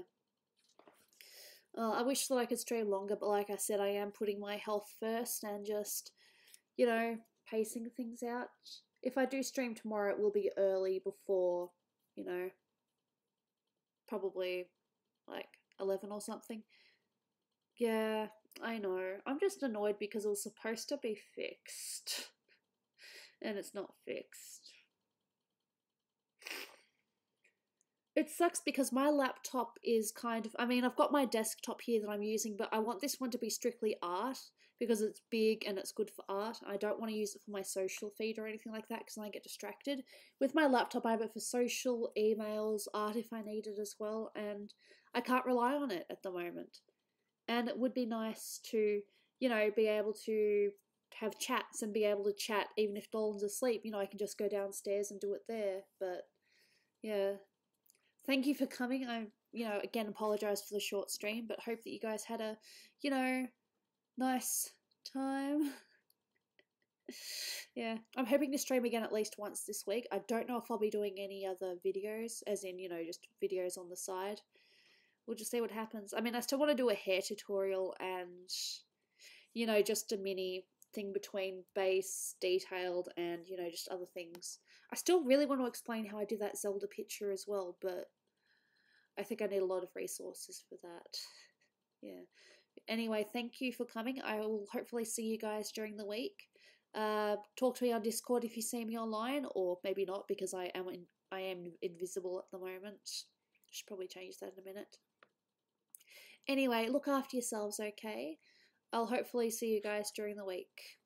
Speaker 1: I wish that I could stream longer, but like I said, I am putting my health first and just, you know, pacing things out. If I do stream tomorrow, it will be early before, you know, probably like 11 or something. Yeah, I know. I'm just annoyed because it was supposed to be fixed. And it's not fixed. It sucks because my laptop is kind of... I mean, I've got my desktop here that I'm using, but I want this one to be strictly art because it's big and it's good for art. I don't want to use it for my social feed or anything like that because I get distracted. With my laptop, I have it for social, emails, art if I need it as well, and I can't rely on it at the moment. And it would be nice to, you know, be able to have chats and be able to chat even if Dolan's asleep. You know, I can just go downstairs and do it there. But, yeah. Thank you for coming. I, you know, again, apologise for the short stream, but hope that you guys had a, you know, nice time. Yeah, I'm hoping to stream again at least once this week. I don't know if I'll be doing any other videos, as in, you know, just videos on the side. We'll just see what happens. I mean, I still want to do a hair tutorial and, you know, just a mini thing between base, detailed, and, you know, just other things. I still really want to explain how I did that Zelda picture as well, but I think I need a lot of resources for that. Yeah. Anyway, thank you for coming. I will hopefully see you guys during the week. Talk to me on Discord if you see me online, or maybe not because I am invisible at the moment. Should probably change that in a minute. Anyway, look after yourselves, okay? I'll hopefully see you guys during the week.